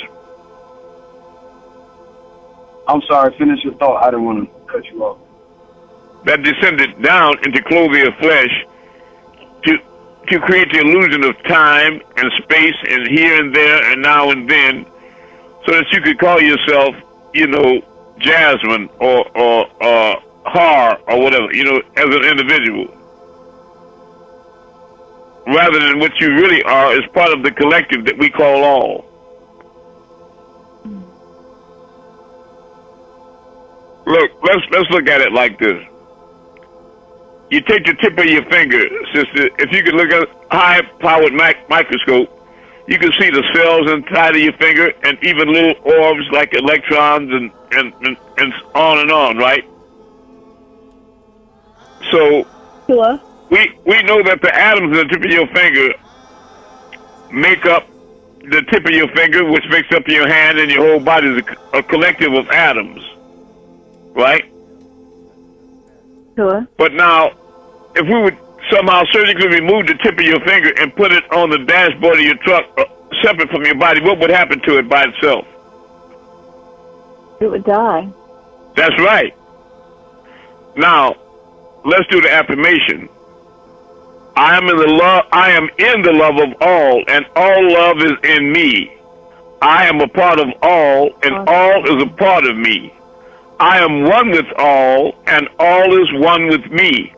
I'm sorry, finish your thought. I didn't want to cut you off. That descended down into clothing of flesh to create the illusion of time and space and here and there and now and then, so that you could call yourself, Jasmine or Har or whatever, as an individual. Rather than what you really are as part of the collective that we call all. Look, let's look at it like this. You take the tip of your finger, sister. If you could look at a high-powered microscope, you can see the cells inside of your finger and even little orbs like electrons and on, right? So Sure. we know that the atoms in the tip of your finger make up the tip of your finger, which makes up your hand, and your whole body is a collective of atoms, right? Sure. But now, if we would somehow surgically remove the tip of your finger and put it on the dashboard of your truck, separate from your body, what would happen to it by itself? It would die. That's right. Now, let's do the affirmation. I am in the love of all, and all love is in me. I am a part of all, and all is a part of me. I am one with all, and all is one with me.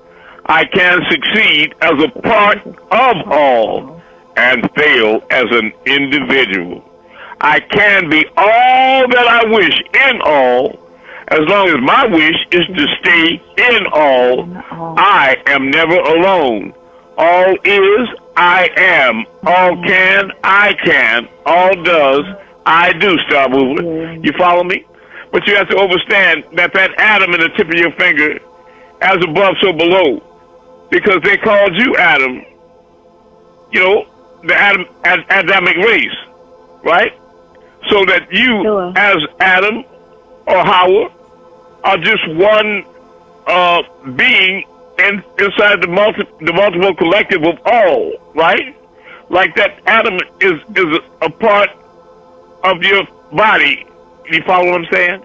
I can succeed as a part of all and fail as an individual. I can be all that I wish in all, as long as my wish is to stay in all. I am never alone. All is, I am. All can, I can. All does, I do, Star Mover. You follow me? But you have to understand that atom in the tip of your finger, as above, so below. Because they called you Adam, the Adamic race, right? So that you, as Adam or Hawa, are just one being inside the multiple collective of all, right? Like that atom is a part of your body. You follow what I'm saying?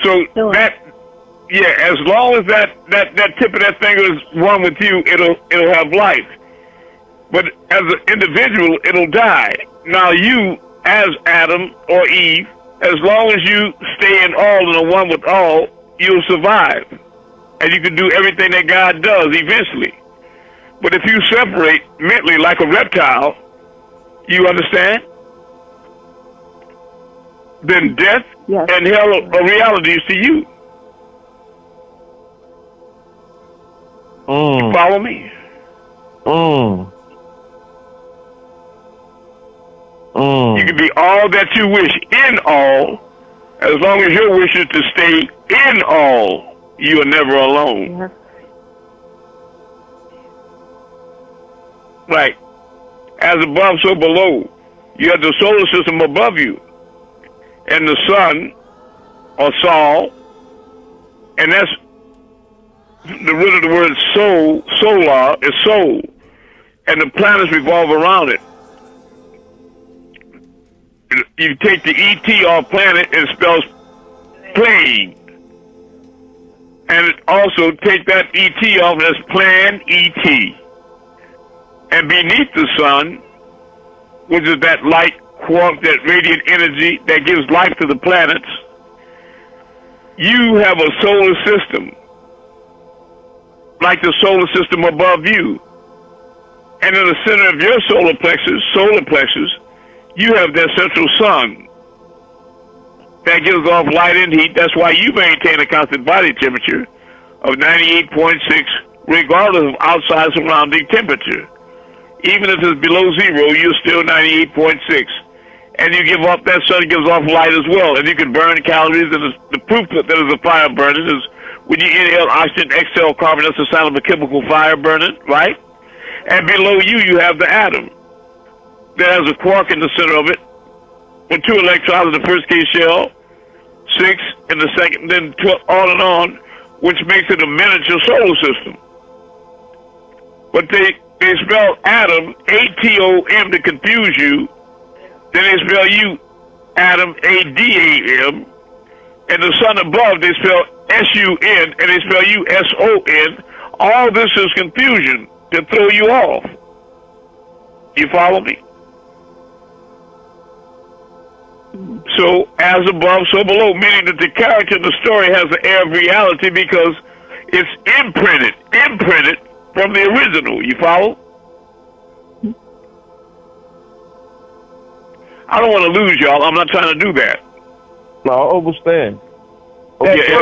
So as long as that tip of that finger is one with you, it'll have life. But as an individual, it'll die. Now you, as Adam or Eve, as long as you stay in all and are one with all, you'll survive. And you can do everything that God does eventually. But if you separate mentally like a reptile, you understand? Then death and hell are realities to you. You follow me? You can be all that you wish in all, as long as your wish is to stay in all. You are never alone. Yes. Right. As above, so below. You have the solar system above you. And the sun, or Sol, and that's the root of the word soul, solar, is soul. And the planets revolve around it. You take the ET off planet, it spells plane. And it also take that ET off, as plan ET. And beneath the sun, which is that light quark, that radiant energy that gives life to the planets, you have a solar system, like the solar system above you. And in the center of your solar plexus, you have that central sun that gives off light and heat. That's why you maintain a constant body temperature of 98.6 regardless of outside surrounding temperature. Even if it's below zero, you're still 98.6. And you give off, that sun gives off light as well. And you can burn calories, and the proof that there's a fire burning is when you inhale oxygen, exhale carbon, that's the sign of a chemical fire burning, right? And below you, you have the atom that has a quark in the center of it, with 2 electrons in the first case shell, 6 in the second, then 12, on and on, which makes it a miniature solar system. But they spell atom, A-T-O-M, to confuse you. Then they spell you, atom, A-D-A-M. And the sun above, they spell S-U-N, and they spell you, S-O-N. All this is confusion to throw you off. You follow me? So, as above, so below, meaning that the character in the story has the air of reality because it's imprinted from the original. You follow? I don't want to lose y'all. I'm not trying to do that. No, I understand. Okay,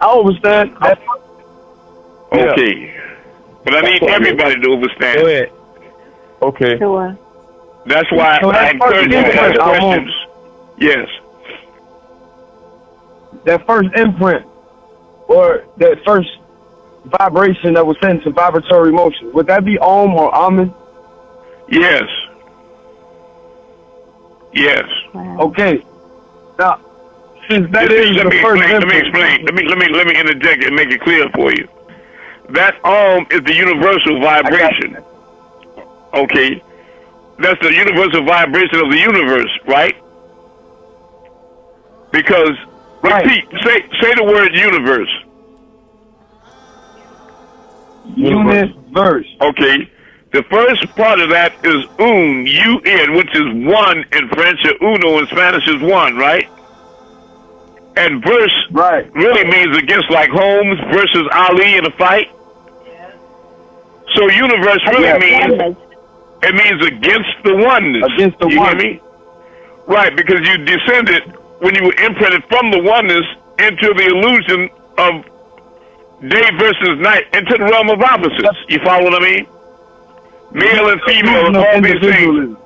I understand. Okay. But I need everybody to understand. Go ahead. Okay. Sure. That's why So I that encourage you to first ask imprint, questions. Yes. That first imprint, or that first vibration that was sent to vibratory motion, would that be Om or Amun? Yes. Yes. Okay. Now, since that is let the me first explain. imprint, Let me interject and make it clear for you. That Om is the universal vibration. Okay. That's the universal vibration of the universe, right? Because, repeat, say the word universe. Universe. Okay. The first part of that is un, U-N, which is one in French, or uno in Spanish is one, right? And verse really means against, like Holmes versus Ali in a fight. So universe really means, it means against the oneness. Against the you oneness. hear me? Right, because you descended, when you were imprinted from the oneness into the illusion of day versus night, into the realm of opposites. You follow what I mean? Male and female, and all these things.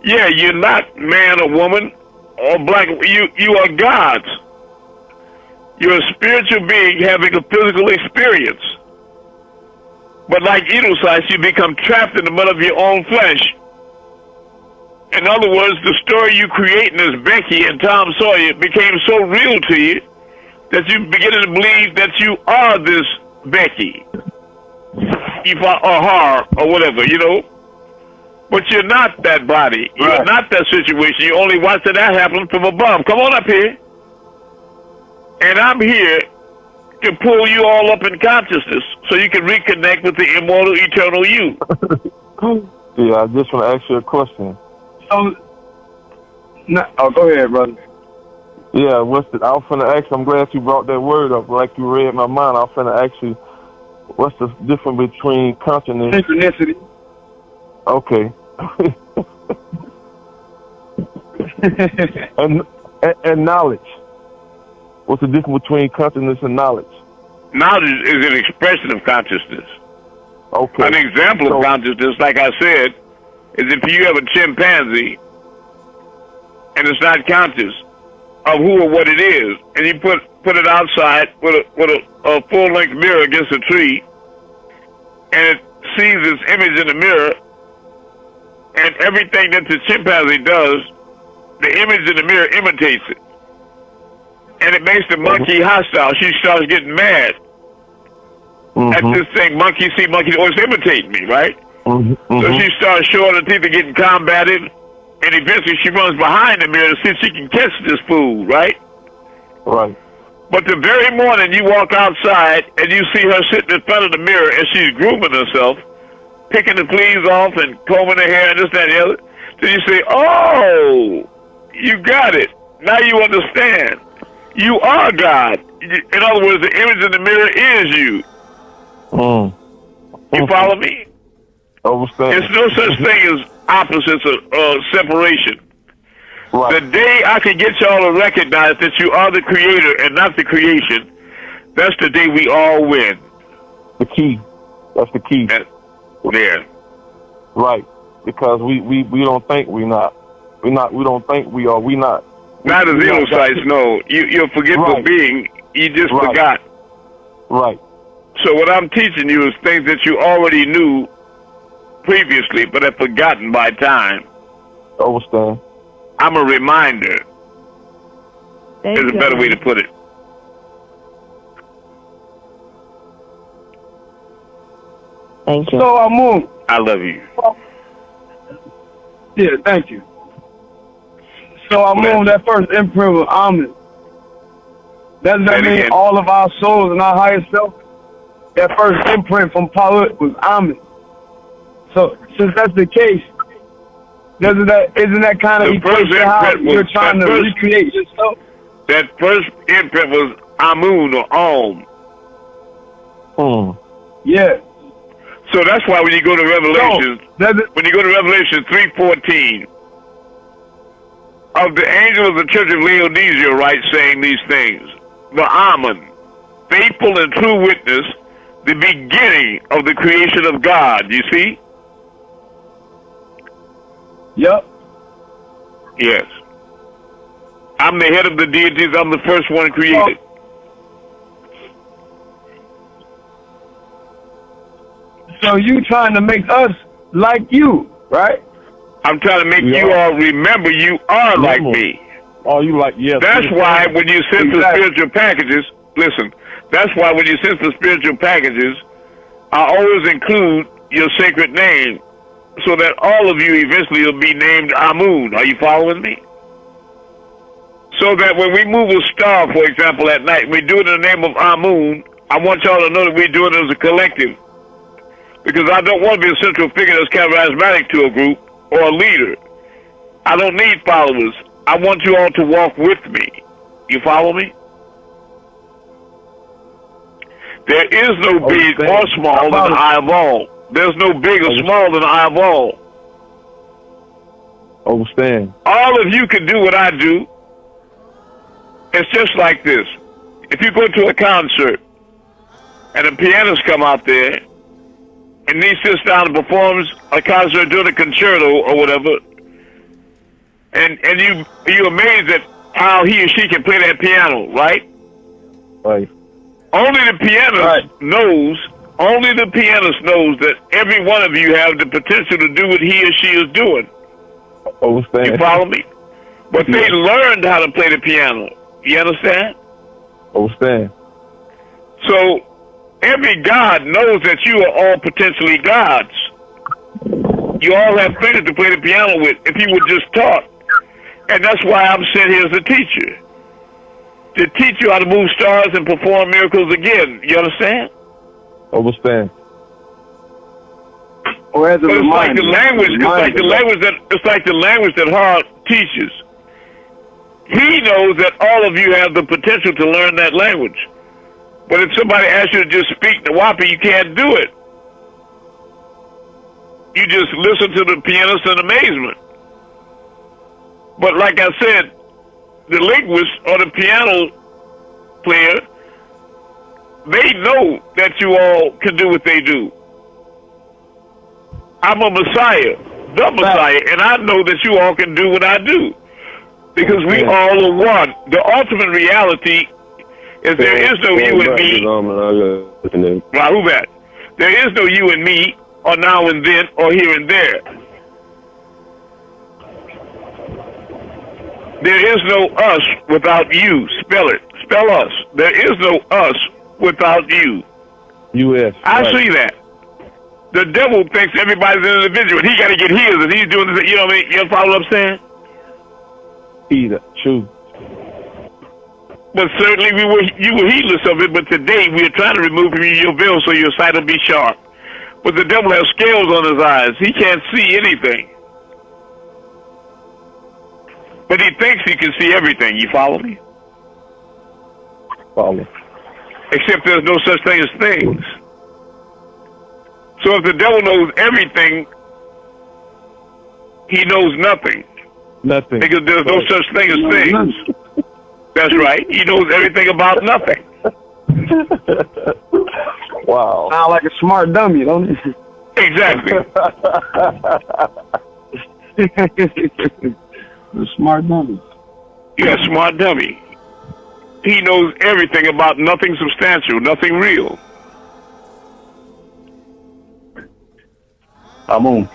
Yeah, you're not man or woman or black. You are gods. You're a spiritual being having a physical experience. But like Edelsites, you become trapped in the mud of your own flesh. In other words, the story you creating as Becky and Tom Sawyer became so real to you that you begin to believe that you are this Becky. Or her, or whatever, you know. But you're not that body. You're not that situation. You only watch that happen from above. Come on up here. And I'm here to pull you all up in consciousness so you can reconnect with the immortal, eternal you. Yeah, I just want to ask you a question. So, go ahead, brother. Yeah, I was finna ask you, I'm glad you brought that word up, like you read my mind. I was finna ask you, what's the difference between consciousness? Synchronicity. Okay. and knowledge. What's the difference between consciousness and knowledge? Knowledge is an expression of consciousness. Okay. An example of consciousness, like I said, is if you have a chimpanzee and it's not conscious of who or what it is, and you put it outside with a full-length mirror against a tree, and it sees its image in the mirror, and everything that the chimpanzee does, the image in the mirror imitates it. And it makes the monkey hostile. She starts getting mad at this thing. Monkey always imitating me, right? So she starts showing her teeth and getting combative, and eventually she runs behind the mirror to see if she can catch this fool, right? Right. But the very morning you walk outside and you see her sitting in front of the mirror and she's grooming herself, picking the fleas off and combing her hair and this, that, and the other, then you say, oh, you got it. Now you understand. You are God. In other words, the image in the mirror is you. You follow me? Understand. There's no such thing as opposites or separation. Right. The day I can get y'all to recognize that you are the creator and not the creation, that's the day we all win. the key. That's the key. Yeah. Right. Because we don't think we not. We don't think we are. We not. Not a xenocytes, no. You're a forgetful being. You just forgot. Right. So what I'm teaching you is things that you already knew previously, but have forgotten by time. Understand. I'm a reminder. Is a better way to put it. Thank you. So, Amun. I love you. Yeah, thank you. So, Amun, that first imprint was Amun. Does that mean all of our souls and our higher self? That first imprint from Paul was Amun. So, since that's the case, isn't that kind of equation how you're trying to recreate yourself? That first imprint was Amun or Om. Yeah. So that's why when you go to Revelation, when you go to Revelation 3:14, of the angel of the church of Laodicea writes saying these things, the Amen, faithful and true witness, the beginning of the creation of God. You see? Yep. Yes. I'm the head of the deities. I'm the first one created. So you trying to make us like you, right? I'm trying to make you all remember you are like me. Oh, you like, yes. That's why when you send the spiritual packages, listen, that's why when you send the spiritual packages, I always include your sacred name so that all of you eventually will be named Amun. Are you following me? So that when we move a star, for example, at night, we do it in the name of Amun. I want y'all to know that we're doing it as a collective. Because I don't want to be a central figure that's charismatic to a group or a leader. I don't need followers. I want you all to walk with me. You follow me? There is no big or small in the eye of all. There's no big or small in the eye of all. Understand. All of you can do what I do. It's just like this. If you go to a concert and the pianist come out there and he sits down and performs a concert doing a concerto or whatever, and you're amazed at how he or she can play that piano, right? Right. Only the pianist knows that every one of you have the potential to do what he or she is doing. Understand. You follow me? But they learned how to play the piano. You understand? Understand. So every God knows that you are all potentially gods. You all have fingers to play the piano with if you would just talk. And that's why I'm sent here as a teacher. To teach you how to move stars and perform miracles again. You understand? Understand. Or as a but it's reminder, like the language that Hart teaches. He knows that all of you have the potential to learn that language. But if somebody asks you to just speak Nawapi, you can't do it. You just listen to the pianist in amazement. But like I said, the linguist or the piano player, they know that you all can do what they do. I'm a Messiah, the Messiah, and I know that you all can do what I do. Because we all are one. The ultimate reality is there is no you and me. Rahubat. There is no you and me, or now and then, or here and there. There is no us without you. Spell it. Spell us. There is no us without you. U.S. I see that. The devil thinks everybody's an individual. He got to get his, and he's doing this. You know what I mean? You follow what I'm saying? True. But certainly you were heedless of it, but today we are trying to remove from you your veil so your sight will be sharp. But the devil has scales on his eyes. He can't see anything. But he thinks he can see everything. You follow me? Follow. Except there's no such thing as things. So if the devil knows everything, he knows nothing. Nothing. Because there's no such thing as things. That's right. He knows everything about nothing. Wow. Sound like a smart dummy, don't it? Exactly. A smart dummy. Yeah, smart dummy. He knows everything about nothing substantial, nothing real. Amun.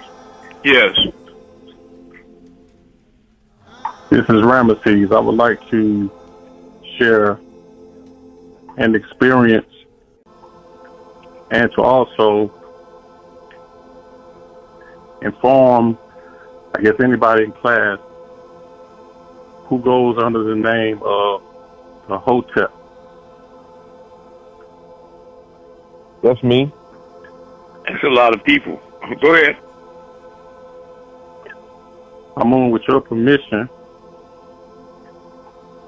Yes. This is Ramesses. I would like to share an experience and to also inform, I guess, anybody in class who goes under the name of the Hotep. That's me. That's a lot of people. Go ahead. Amun, with your permission,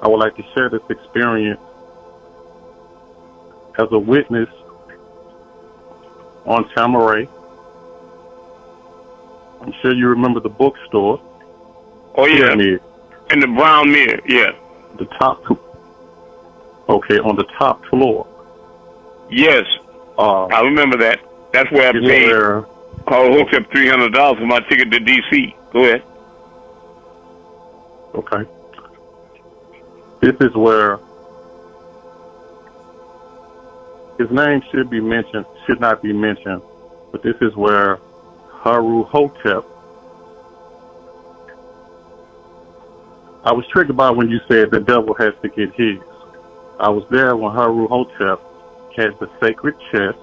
I would like to share this experience as a witness on Tamaray. I'm sure you remember the bookstore. Oh, yeah. Pyramid. In the brown mirror, yeah. The top, okay, on the top floor. Yes. I remember that. That's where I paid Carl Hotep $300 for my ticket to D.C. Go ahead. Okay. This is where his name should not be mentioned, but this is where Haru Hotep. I was triggered by when you said the devil has to get his. I was there when Haru Hotep had the sacred chest,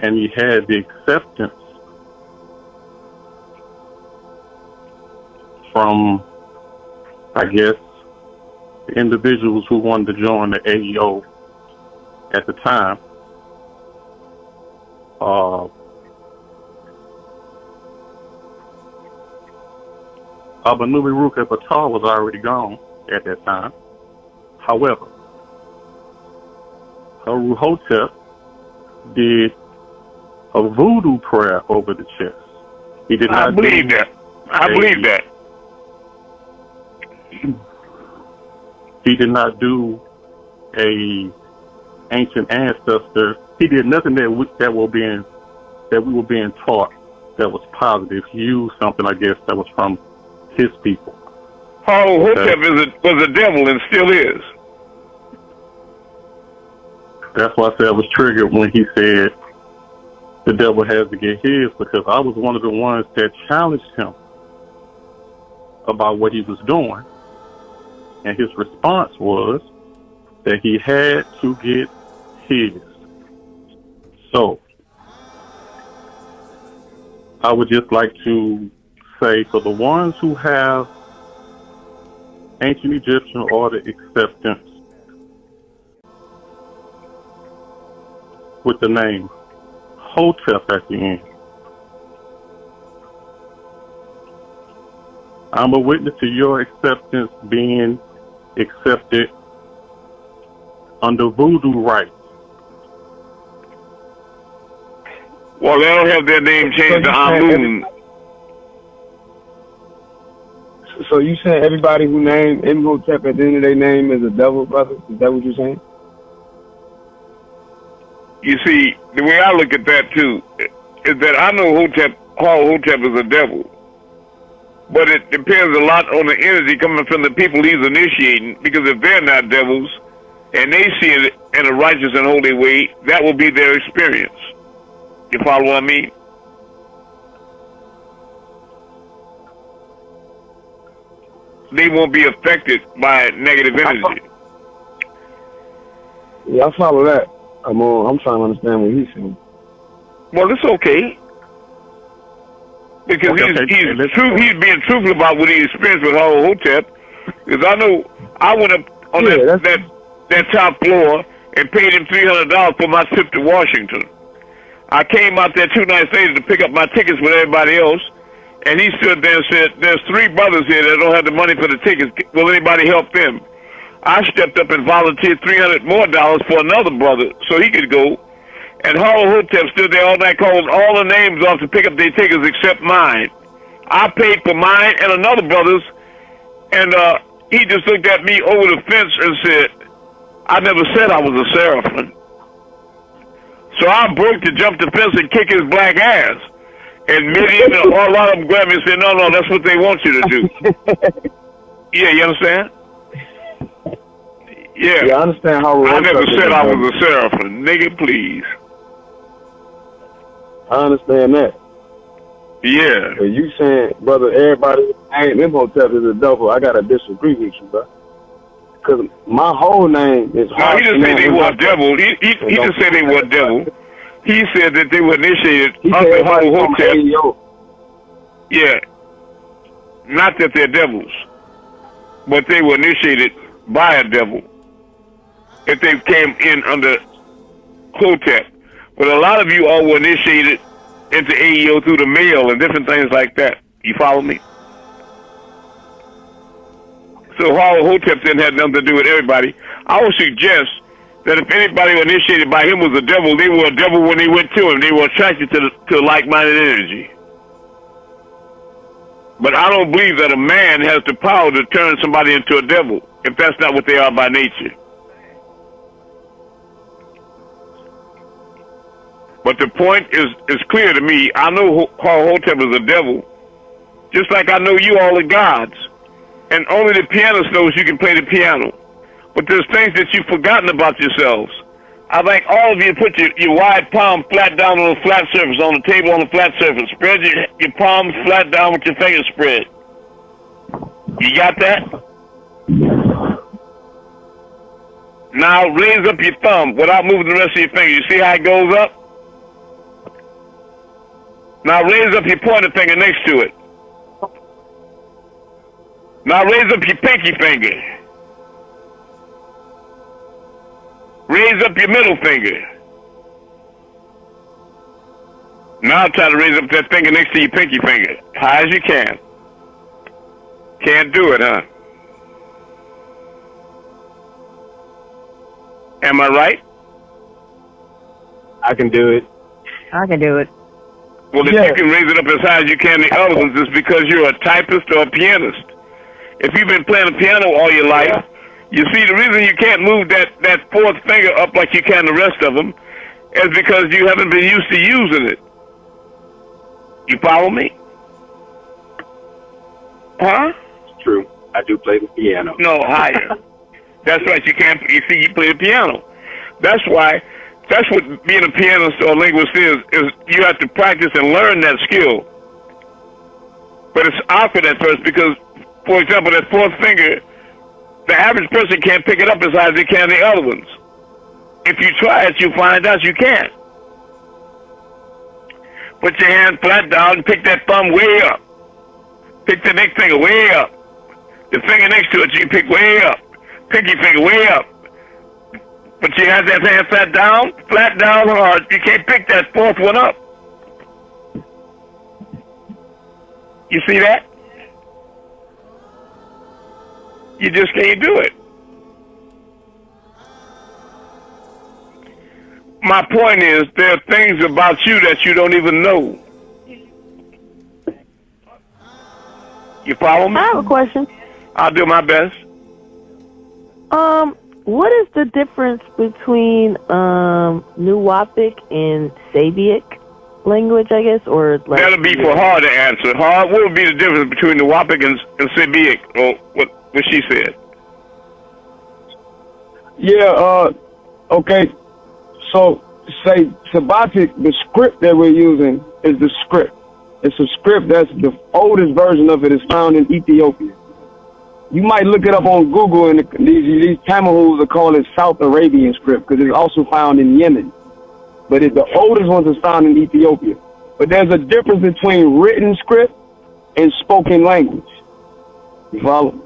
and he had the acceptance from, I guess, the individuals who wanted to join the AEO at the time. Abanubi Ruka Batar was already gone at that time. However, Haru Hotep did a voodoo prayer over the chest. He did not. I believe that. I believe that. He did not do a ancient ancestor. He did nothing that we were being taught that was positive. He used something, I guess, that was from his people. Haru Hotep was a devil and still is. That's why I said I was triggered when he said the devil has to get his, because I was one of the ones that challenged him about what he was doing. And his response was that he had to get his. So, I would just like to say, for the ones who have ancient Egyptian order acceptance with the name Hotep at the end, I'm a witness to your acceptance being accepted under voodoo rites. Well, they don't have their name changed to Amun. So you saying everybody who named Imhotep at the end of their name is a devil, brother? Is that what you're saying? You see, the way I look at that too is that I know Haru Hotep is a devil, but it depends a lot on the energy coming from the people he's initiating. Because if they're not devils and they see it in a righteous and holy way, that will be their experience. You follow what I mean? They won't be affected by negative energy. Yeah, I follow that. I'm trying to understand what he's saying. Well, it's okay. Because he's being truthful about what he experienced with Haru Hotep. Because I know I went up on that top floor and paid him $300 for my trip to Washington. I came out there 2 nights later to pick up my tickets with everybody else, and he stood there and said, "There's 3 brothers here that don't have the money for the tickets. Will anybody help them?" I stepped up and volunteered $300 more for another brother so he could go. And Haru Hotep stood there all night calling all the names off to pick up their tickets except mine. I paid for mine and another brother's, and he just looked at me over the fence and said, I never said I was a seraphim. So I'm broke to jump the fence and kick his black ass. And many of them, a lot of them grab me and say, no, that's what they want you to do. Yeah, you understand? Yeah. Yeah, I understand how. I never said I was a seraphim. Nigga, please. I understand that. Yeah. But you saying, brother, everybody ain't Imhotep is a devil. I gotta disagree with you, bro. Because my whole name is. No, he didn't say they were devil. He didn't say they were devil. He said that they were initiated under Hotep. Yeah. Not that they're devils, but they were initiated by a devil. If they came in under Hotep. But a lot of you all were initiated into AEO through the mail and different things like that. You follow me? So Hotep didn't have nothing to do with everybody. I would suggest that if anybody initiated by him was a devil, they were a devil when they went to him. They were attracted to like-minded energy. But I don't believe that a man has the power to turn somebody into a devil, if that's not what they are by nature. But the point is clear to me. I know Hotep is a devil, just like I know you all are gods. And only the pianist knows you can play the piano. But there's things that you've forgotten about yourselves. I'd like all of you to put your wide palm flat down on a flat surface, on the table on a flat surface. Spread your palms flat down with your fingers spread. You got that? Now raise up your thumb without moving the rest of your finger. You see how it goes up? Now raise up your pointer finger next to it. Now raise up your pinky finger. Raise up your middle finger. Now try to raise up that finger next to your pinky finger. High as you can. Can't do it, huh? Am I right? I can do it. I can do it. Well, if you can raise it up as high as you can, the other ones, it's because you're a typist or a pianist. If you've been playing the piano all your life, you see the reason you can't move that fourth finger up like you can the rest of them is because you haven't been used to using it. You follow me? Huh? It's true. I do play the piano. No, higher. That's right. You can't. You see, you play the piano. That's why. That's what being a pianist or a linguist is you have to practice and learn that skill. But it's awkward at first because, for example, that fourth finger, the average person can't pick it up as high as they can the other ones. If you try it, you find out you can't. Put your hand flat down and pick that thumb way up. Pick the next finger way up. The finger next to it you pick way up. Pinky finger way up. But you have that hand flat down hard. You can't pick that fourth one up. You see that? You just can't do it. My point is, there are things about you that you don't even know. You follow me? I have a question. I'll do my best. What is the difference between Nuwapic and Sabiec language, I guess, or like? That'll be for Hard to answer. Hard, what would be the difference between Nuwapic and Sabiec, or what she said? Yeah. Okay. So, say Sabatic, the script that we're using is the script. It's a script that's the oldest version of it is found in Ethiopia. You might look it up on Google, and these Tamils are called it South Arabian script because it's also found in Yemen. But the oldest ones is found in Ethiopia. But there's a difference between written script and spoken language. You follow?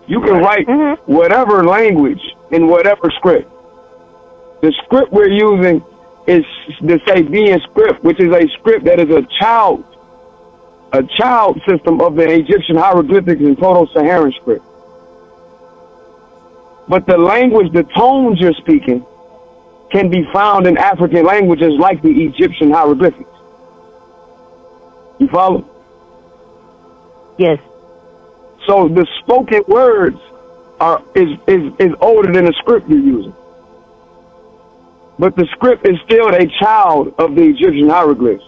You can write whatever language in whatever script. The script we're using is the Sabian script, which is a script that is a child system of the Egyptian hieroglyphics and Proto-Saharan script. But the language, the tones you're speaking, can be found in African languages like the Egyptian hieroglyphics. You follow? Yes. So the spoken words is older than the script you're using. But the script is still a child of the Egyptian hieroglyphs.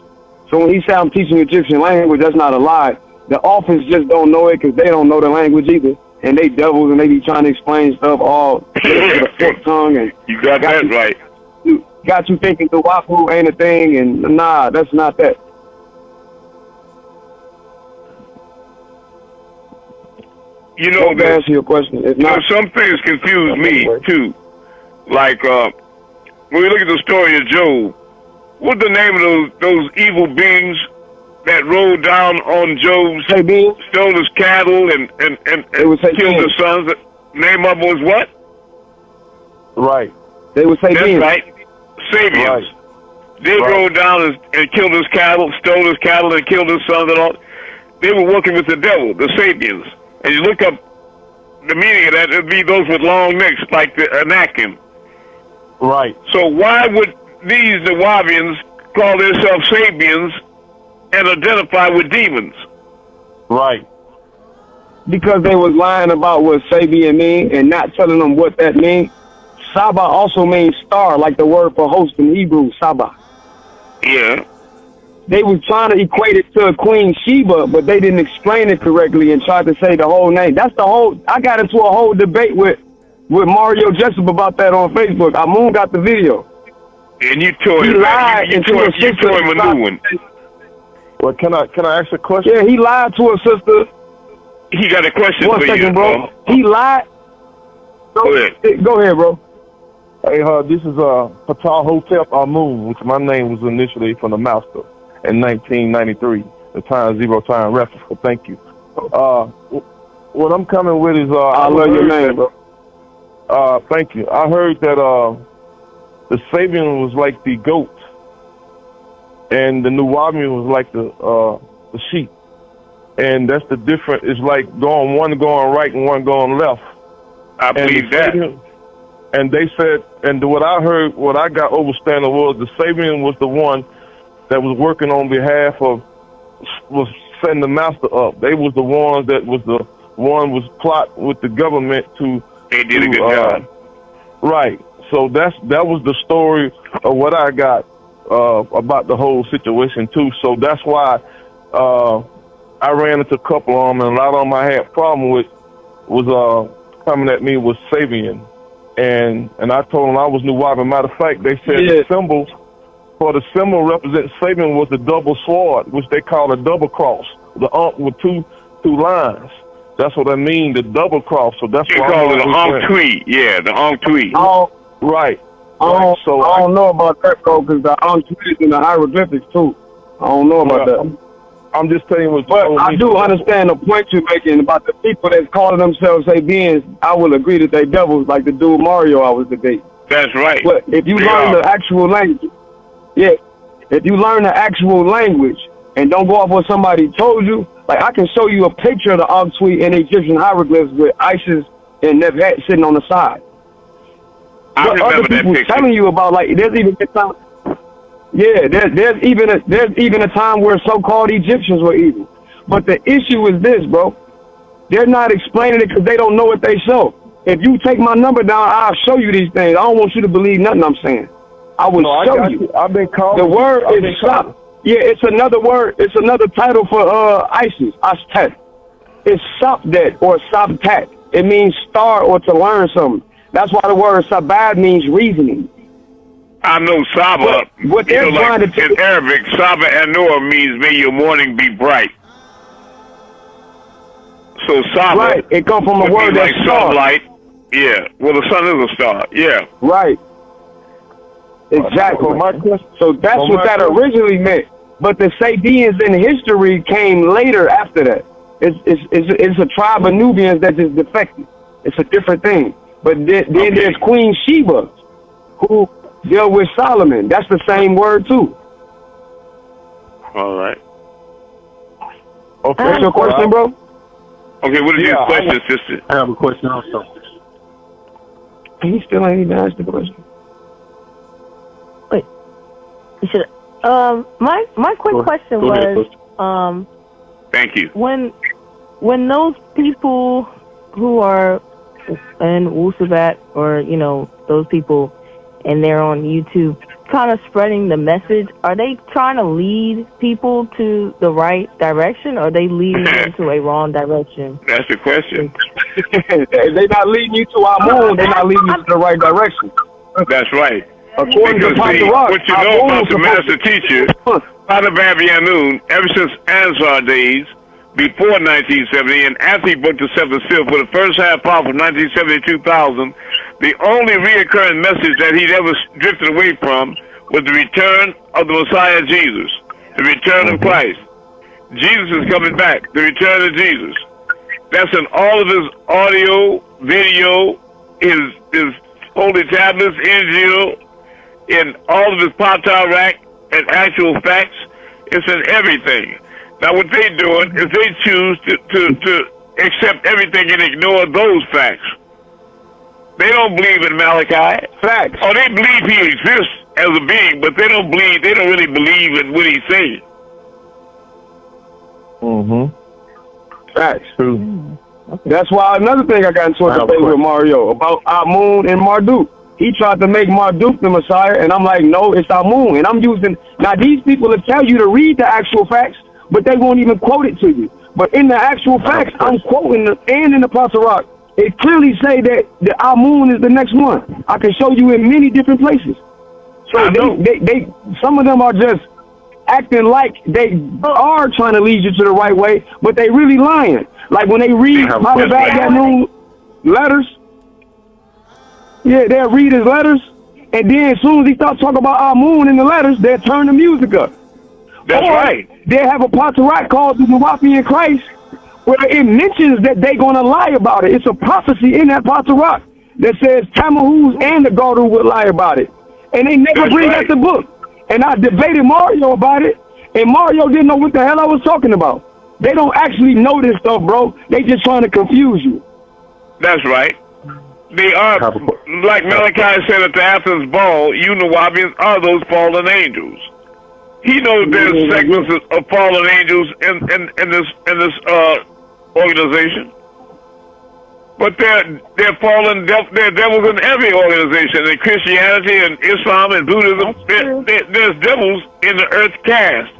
So when he said I'm teaching Egyptian language, that's not a lie. The office just don't know it because they don't know the language either. And they devils and they be trying to explain stuff all with a forked tongue. And you got that right. Got you thinking the wafu ain't a thing, and nah, that's not that. You know, to answer your question, it's not. Some things confuse me too. Like when we look at the story of Job, what's the name of those evil beings that rode down on Job's, stole his cattle and killed his sons? The name of them was what? Right. They would say that's right. Sabians. Right. They rode down and killed his cattle, stole his cattle, and killed his sons and all. They were working with the devil, the Sabians. And you look up the meaning of that, it'd be those with long necks, like the Anakim. Right. So why would these Nawabians call themselves Sabians and identify with demons? Right. Because they was lying about what Sabian mean and not telling them what that means. Saba also means star, like the word for host in Hebrew, Saba. Yeah. They was trying to equate it to a Queen Sheba, but they didn't explain it correctly and tried to say the whole name. That's the whole. I got into a whole debate with Mario Jessup about that on Facebook. Amun got the video. And you tore him. You tore him a new one. Well, can I ask a question? Yeah, he lied to a sister. He got a question for you. 1 second, bro. He lied. Go ahead. Go ahead, bro. Hey, this is Patal Hotep Amun, which my name was initially from the master in 1993, the time zero time reference. So thank you. What I'm coming with is I love your name, bro. Thank you. I heard that the Sabian was like the goat, and the Nuwabian was like the sheep, and that's the difference. It's like one going right and one going left. I believe that. And they said, and what I heard, what I got overstanding was the Sabian was the one that was working on behalf of, was setting the master up. They was the ones that was plot with the government to. They did a good job. Right. So that was the story of what I got about the whole situation too. So that's why I ran into a couple of them, and a lot of them I had problem with was coming at me was Sabian. And I told them I was Nuwabian. Matter of fact, they said the symbol for the symbol represents Sabian was the double sword, which they call a double cross. The with two lines. That's what I mean, the double cross. So that's why they call it the tweet. Yeah, the tweet. Right. I don't know about that, bro, because the tweet is in the hieroglyphics too. I don't know about that. I'm just telling you But I do understand the point you're making about the people that calling themselves Sabians. I will agree that they devils, like the dude Mario I was debating. That's right. But if you learn the actual language, if you learn the actual language and don't go off what somebody told you, like I can show you a picture of the tweet in Egyptian hieroglyphs with Isis and Nebuchadnezzar sitting on the side. I what remember other people that picture. telling you about, like there's even a time. Yeah, there's even a time where so-called Egyptians were evil. But the issue is this, bro. They're not explaining it because they don't know what they show. If you take my number down, I'll show you these things. I don't want you to believe nothing I'm saying. I will show you. I've been called. The word is Sop. Yeah, it's another word. It's another title for ISIS. Astet. It's Sopdet or Soptat. It means star or to learn something. That's why the word Sabad means reasoning. I know Saba. What they're trying to do in Arabic, Saba Anor means may your morning be bright. So Saba, right? It comes from a word that's like sunlight. Yeah. Well, the sun is a star. Yeah. Right. Exactly. So that's what that originally meant. But the Sabians in history came later after that. It's a tribe of Nubians that just defected. It's a different thing. But then there's Queen Sheba, who deal with Solomon. That's the same word too. All right. Okay. What's your question, bro? Okay, what is your question, sister? I have a question also. He still ain't even asked the question. Wait. You should. My quick question was. Thank you. When those people who are and Wusabat, or those people, and they're on YouTube, kind of spreading the message, are they trying to lead people to the right direction, or are they leading them to a wrong direction? That's the question. They're not leading you to Amun. They're not leading you to the right direction. That's right. According to Pastor Rock, what you know about the master teacher, Father Amun, ever since Ansar days, before 1970, and after he broke the seventh seal for the first half off of 1970 2000, the only reoccurring message that he'd ever drifted away from was the return of the Messiah Jesus, the return of Christ. Jesus is coming back, the return of Jesus. That's in all of his audio, video, his holy tablets, Injil, in all of his Patarak and actual facts. It's in everything. Now, what they're doing is they choose to accept everything and ignore those facts. They don't believe in Malachi. Facts. Or they believe he exists as a being, but they don't really believe in what he's saying. Facts. True. Okay. That's why another thing I got into a debate with Mario about Amun and Marduk. He tried to make Marduk the Messiah, and I'm like, no, it's Amun. And I'm using, now these people will tell you to read the actual facts, but they won't even quote it to you. But in the actual facts, I'm quoting and in the Pasarok, it clearly say that the Amun is the next one. I can show you in many different places. So they some of them are just acting like they are trying to lead you to the right way, but they really lying. Like when they read Amun letters, they'll read his letters, and then as soon as he starts talking about Amun in the letters, they'll turn the music up. That's right. They have a Patarak called the Mwafi Christ, where it mentions that they're going to lie about it. It's a prophecy in that Patarak that says Tamahus and the Garu would lie about it. And they never bring out the book. And I debated Mario about it, and Mario didn't know what the hell I was talking about. They don't actually know this stuff, bro. They just trying to confuse you. That's right. They are, like Malachi said at the Athens ball, Unawabians are those fallen angels. He knows there's segments of fallen angels in this organization, but they're fallen. They're devils in every organization. In Christianity and Islam and Buddhism, there's devils in the earth cast,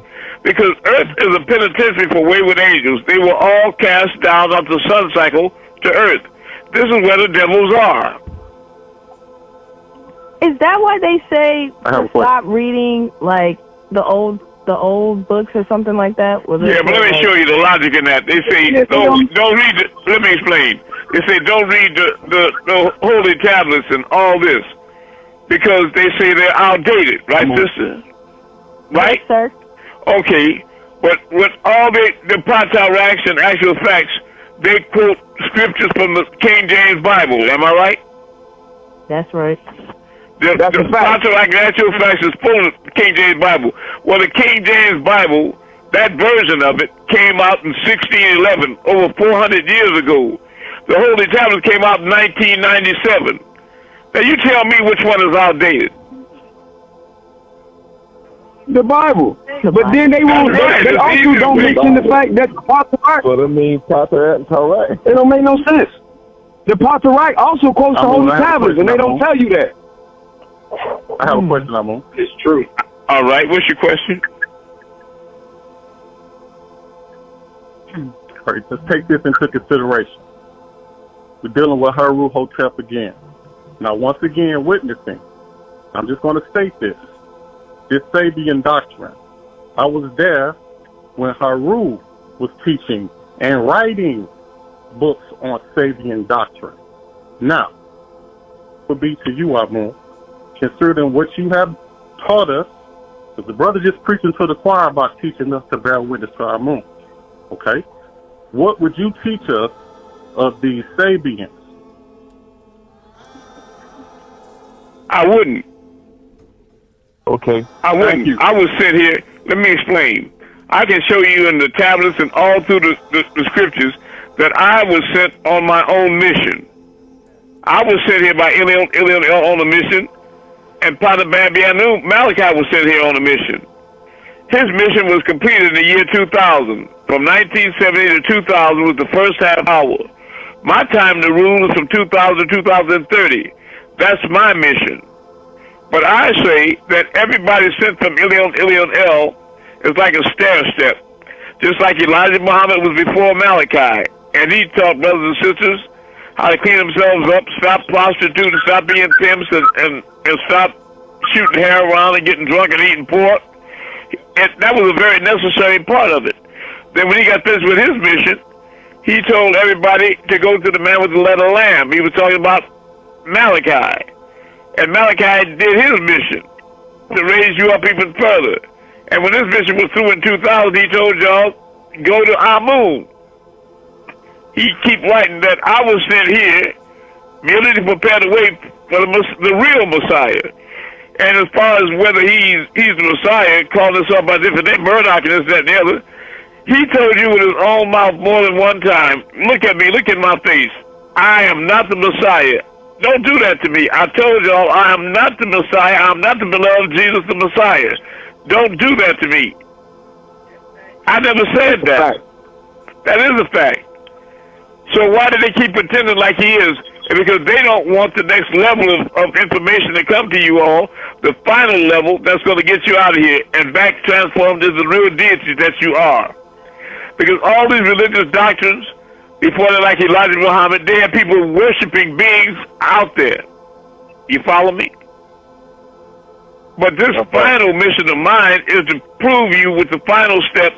because earth is a penitentiary for wayward angels. They were all cast down off the sun cycle to earth. This is where the devils are. Is that why they say to stop reading like the old books or something like that? Yeah, but let me show you the logic in that. They say don't read the, let me explain. They say don't read the holy tablets and all this, because they say they're outdated, right, sister? Right? Yes, sir. Okay, but with all the Pataraks and actual facts, they quote scriptures from the King James Bible. Am I right? That's right. The Patarak and actual facts is full of the King James Bible. Well, the King James Bible, that version of it, came out in 1611, over 400 years ago. The Holy Tablets came out in 1997. Now, you tell me which one is outdated. The Bible. But then they won't. They also don't mention the fact that the Patarak. So that means Patarak and Tarak. It don't make no sense. The Patarak also quotes the Holy Tablets, and they don't tell you that. I have a question, Amun. It's true. All right, what's your question? All right, let's take this into consideration. We're dealing with Haru Hotep again. Now, once again, witnessing. I'm just going to state this Sabian doctrine. I was there when Haru was teaching and writing books on Sabian doctrine. Now, would be to you, Amun, considering what you have taught us, because the brother just preaching to the choir about teaching us to bear witness to Amun. Okay? What would you teach us of these Sabians? I wouldn't. Okay. I wouldn't. I would sit here. Let me explain. I can show you in the tablets and all through the scriptures that I was sent on my own mission. I was sent here by Elion on a mission, and Father Babianu Malachi was sent here on a mission. His mission was completed in the year 2000. From 1970 to 2000 was the first half hour. My time to rule is from 2000 to 2030. That's my mission. But I say that everybody sent from Ilion El is like a stair step. Just like Elijah Muhammad was before Malachi. And he taught brothers and sisters how to clean themselves up, stop prostituting, stop being pimps, and stop shooting heroin and getting drunk and eating pork. And that was a very necessary part of it. Then when he got finished with his mission, he told everybody to go to the man with the letter lamb. He was talking about Malachi. And Malachi did his mission to raise you up even further. And when his mission was through in 2000, he told y'all, go to Amun. He keep writing that I was sent here merely to prepare the way for the real Messiah. And as far as whether he's the Messiah, calling himself by different name, Murdoch and this, that, and the other, he told you with his own mouth more than one time, look at me, look at my face. I am not the Messiah. Don't do that to me. I told y'all I am not the Messiah. I'm not the beloved Jesus the Messiah. Don't do that to me. I never said that. That is a fact. So why do they keep pretending like he is? Because they don't want the next level of information to come to you all, the final level that's going to get you out of here and back transformed into the real deity that you are. Because all these religious doctrines, before they're like Elijah Muhammad, they have people worshiping beings out there. You follow me? But this final mission of mine is to prove you with the final step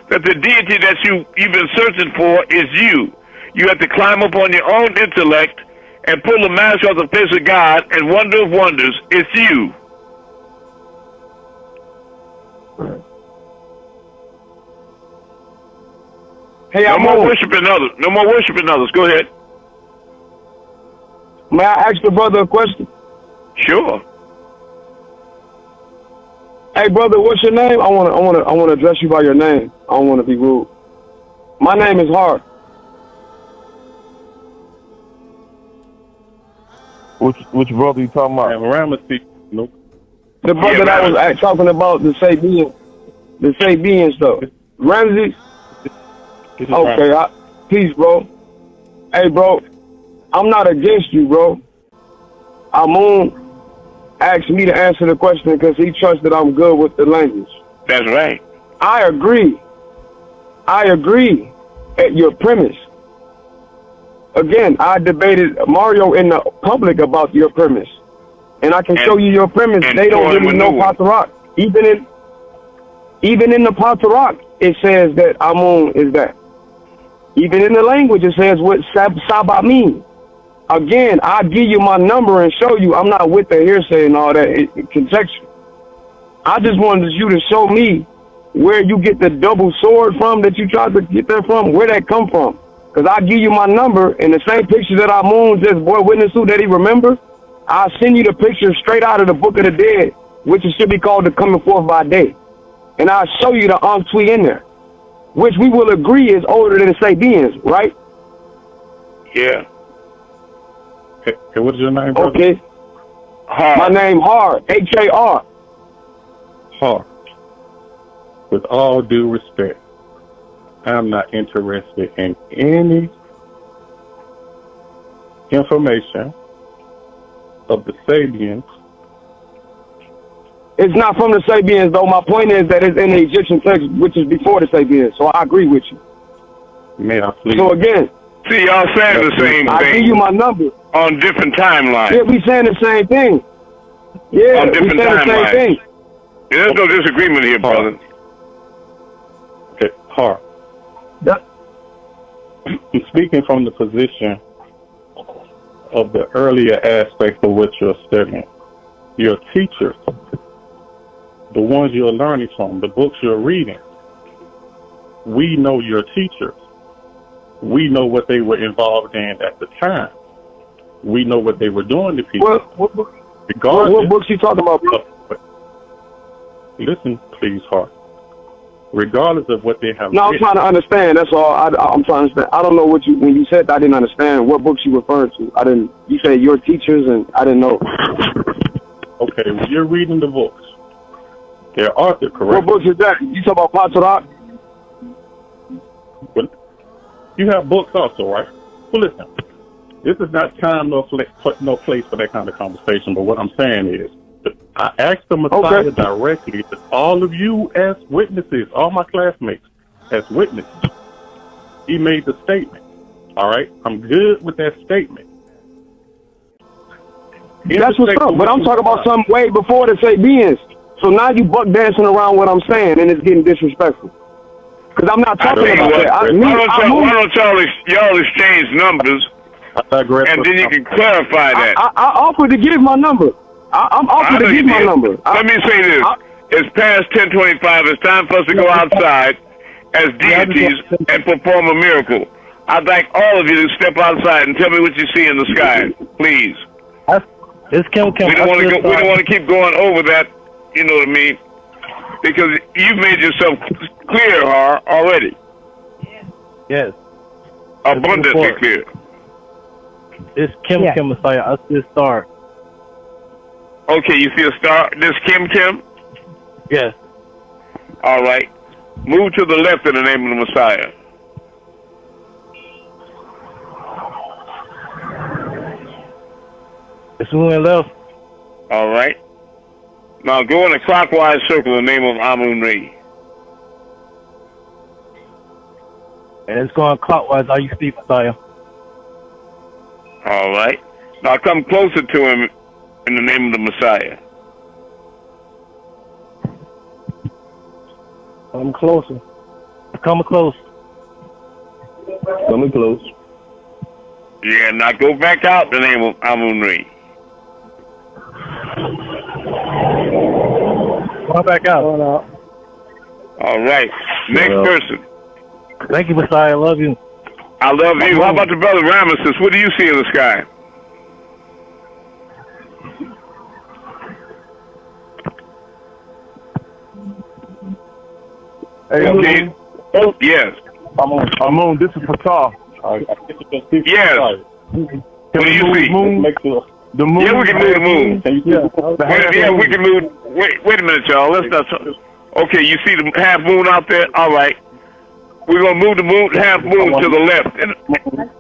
that the deity that you've been searching for is you. You have to climb up on your own intellect and pull the mask off the face of God, and wonder of wonders, it's you. Hey, no more worshiping others. No more worshiping others. Go ahead. May I ask the brother a question? Sure. Hey, brother, what's your name? I want to address you by your name. I don't want to be rude. My name is Hart. Which brother you talking about? Ramesses. Nope. The brother that was talking about the Sabian stuff. Ramesses? Okay, peace, bro. Hey, bro, I'm not against you, bro. Amun asked me to answer the question because he trusts that I'm good with the language. That's right. I agree at your premise. Again, I debated Mario in the public about your premise. And I can show you your premise. They don't really know Patarak. Even in the Patarak, it says that Amun is that. Even in the language, it says what Saba means. Again, I'll give you my number and show you. I'm not with the hearsay and all that. It's conjecture. I just wanted you to show me where you get the double sword from that you tried to get that from, where that come from. Because I'll give you my number, and the same picture that Amun just boy witness to that he remembers, I'll send you the picture straight out of the Book of the Dead, which it should be called the Coming Forth by Day. And I'll show you the Ankhtui in there, which we will agree is older than the Sabians, right? Yeah. Hey, what's your name, brother? Okay. My name Har, H-A-R. Har. With all due respect, I'm not interested in any information of the Sabians. It's not from the Sabians, though. My point is that it's in the Egyptian text, which is before the Sabians. So I agree with you. May I please? So again, see, y'all saying the same thing. I give you my number on different timelines. Yeah, we saying the same thing. Yeah, on different we saying the same thing. Yeah, there's no disagreement here, brother. Okay, Har. I'm speaking from the position of the earlier aspect of what you're studying. Your teachers, the ones you're learning from, the books you're reading, we know your teachers. We know what they were involved in at the time. We know what they were doing to people. What books you talking about, bro? Listen, please, Hart. Regardless of what they have I'm trying to understand. That's all. I'm trying to understand. I don't know what when you said that, I didn't understand what books you referred to. I didn't. You said your teachers, and I didn't know. Okay, when you're reading the books, they're author, correct? What books is that? You talk about Patarak? You have books also, right? Well, listen, this is not time no place for that kind of conversation. But what I'm saying is, I asked the Messiah directly, all of you as witnesses, all my classmates as witnesses. He made the statement. All right, I'm good with that statement. That's what's up. But I'm talking about something way before the Sabians. So now you buck dancing around what I'm saying, and it's getting disrespectful. Because I'm not talking about that. Why don't y'all exchange numbers, and then you can clarify that. I offered to give my number. I'm offered to give my number. Let me say this. It's past 10:25. It's time for us to go outside as deities and perform a miracle. I'd like all of you to step outside and tell me what you see in the sky, please. It's Kim. We don't want to keep going over that. You know what I mean? Because you've made yourself clear, already. Yes. Abundantly clear. It's Kim Messiah. I see a star. Okay, you see a star? This Kim? Yes. All right. Move to the left in the name of the Messiah. It's moving left. All right. Now go in a clockwise circle in the name of Amun Rayay. And it's going clockwise. Are you speak, Messiah? All right. Now come closer to him in the name of the Messiah. I'm closer. Come close. Coming close. Yeah, now go back out in the name of Amun Rayay. Come back out. All right. Next person. Thank you, Messiah. I love you. I love you. How about the brother Ramesses? What do you see in the sky? Hey, yes. Amun, this is Fatah. Yes. What do you see? The moon. Yeah, we can move the moon. We can move. Wait a minute, y'all. Let's not talk. Okay, you see the half moon out there? All right. We're going to move the half moon to the left.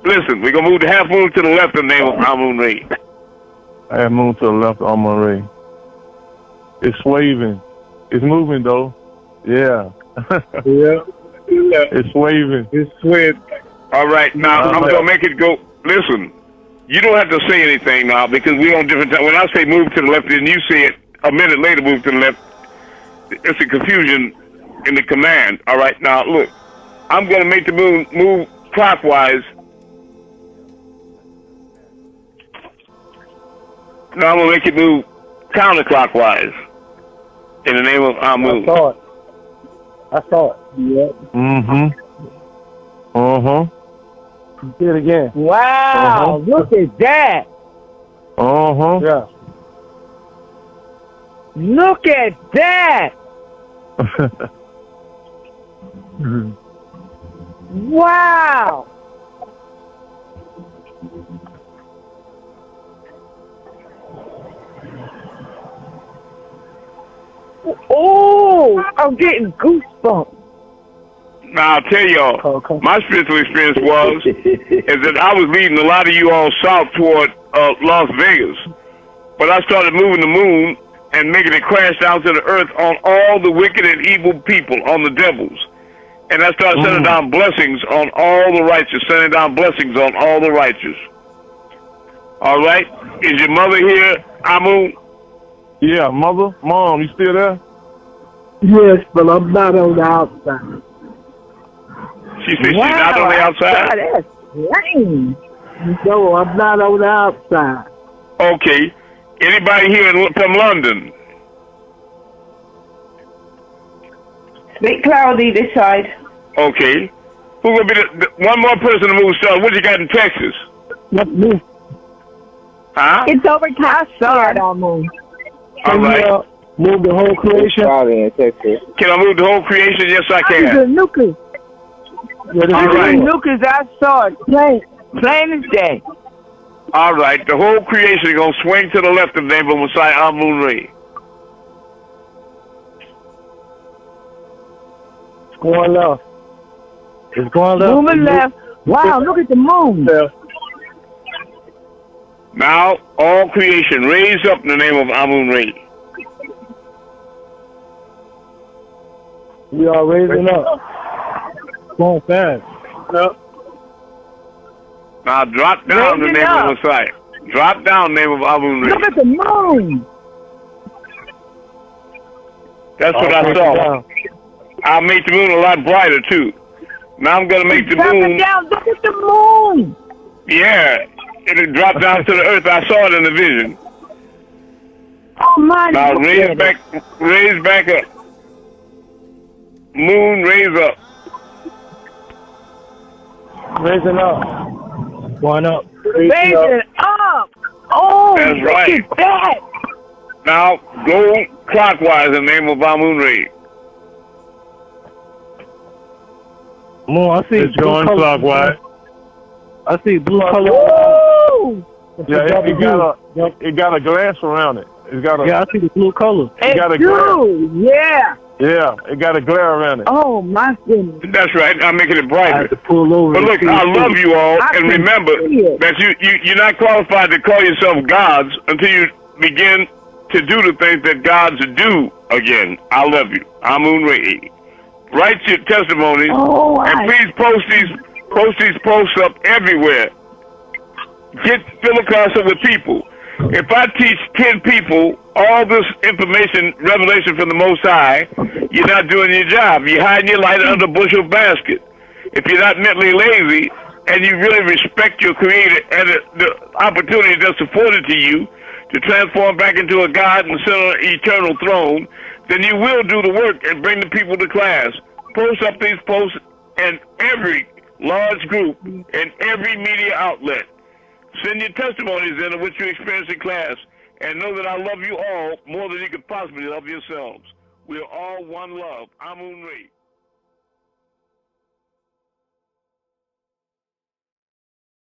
Listen, we're going to move the half moon to the left in the name of Amun Rayay. Half moon to the left, Amun Rayay. It's waving. It's moving, though. Yeah. It's waving. It's swaying. All right, now I'm going to make it go. Listen, you don't have to say anything now because we're on different time. When I say move to the left and you say it a minute later, move to the left, it's a confusion in the command. All right, now look, I'm going to make the moon move clockwise. Now I'm going to make it move counterclockwise in the name of Amun. I saw it. Yeah. Do it again. Wow, look at that. Yeah. Look at that. Wow. Oh, I'm getting goosebumps. Now I'll tell y'all, my spiritual experience is that I was leading a lot of you all south toward Las Vegas, but I started moving the moon and making it crash down to the earth on all the wicked and evil people, on the devils, and I started sending down blessings on all the righteous, sending down blessings on all the righteous. All right, is your mother here, Amun? Yeah, Mom, you still there? Yes, but I'm not on the outside. She said she's not on the outside? That's strange. No, I'm not on the outside. Okay. Anybody here from London? Bit cloudy this side. Okay. Who's going to be the one more person to move south? What you got in Texas? Not me. Huh? It's overcast here. All right. Move the whole creation. Can I move the whole creation? Yes, I can. Nuka. All right. Nuka's outside. Plain as day. All right. The whole creation is going to swing to the left in the name of Messiah Amun Rayay. It's going left. It's going left. Moving left. Wow, look at the moon. Now, all creation, raise up in the name of Amun Rayay. We are raising up. Going fast. Yep. Now, drop down the name of Messiah. Drop down the name of Amun Rayay. Look at the moon. That's what I saw. I'll make the moon a lot brighter, too. Now I'm going to make the moon... Down. Look at the moon. Yeah, it'll drop down to the earth. I saw it in the vision. Oh, my Now God. raise back up. Moon, raise up. Raising up. Going up. Raise it up. Oh, That's look right. at that. Now go clockwise in the name of Amun Rayay. Moon, I see It's going clockwise. I see blue color. Woo! Yeah, it got a glass around it. It's got a Yeah, I see the blue color. it got a It's glare. you. Yeah. Yeah, it got a glare around it. Oh, my goodness. That's right. I'm making it I brighter. had to pull over. But look, I love you all, I and can remember see it. that you're not qualified to call yourself gods until you begin to do the things that gods do again. I love you. Amun Rayay. Write your testimonies, and please post these posts up everywhere. Fill across it with people. If I teach 10 people all this information, revelation from the Most High, you're not doing your job. You're hiding your light under a bushel basket. If you're not mentally lazy and you really respect your Creator and the opportunity that's afforded to you to transform back into a God and sit on an eternal throne, then you will do the work and bring the people to class. Post up these posts in every large group, in every media outlet. Send your testimonies in of what you experienced in class, and know that I love you all more than you could possibly love yourselves. We are all one love. Amun Rayay.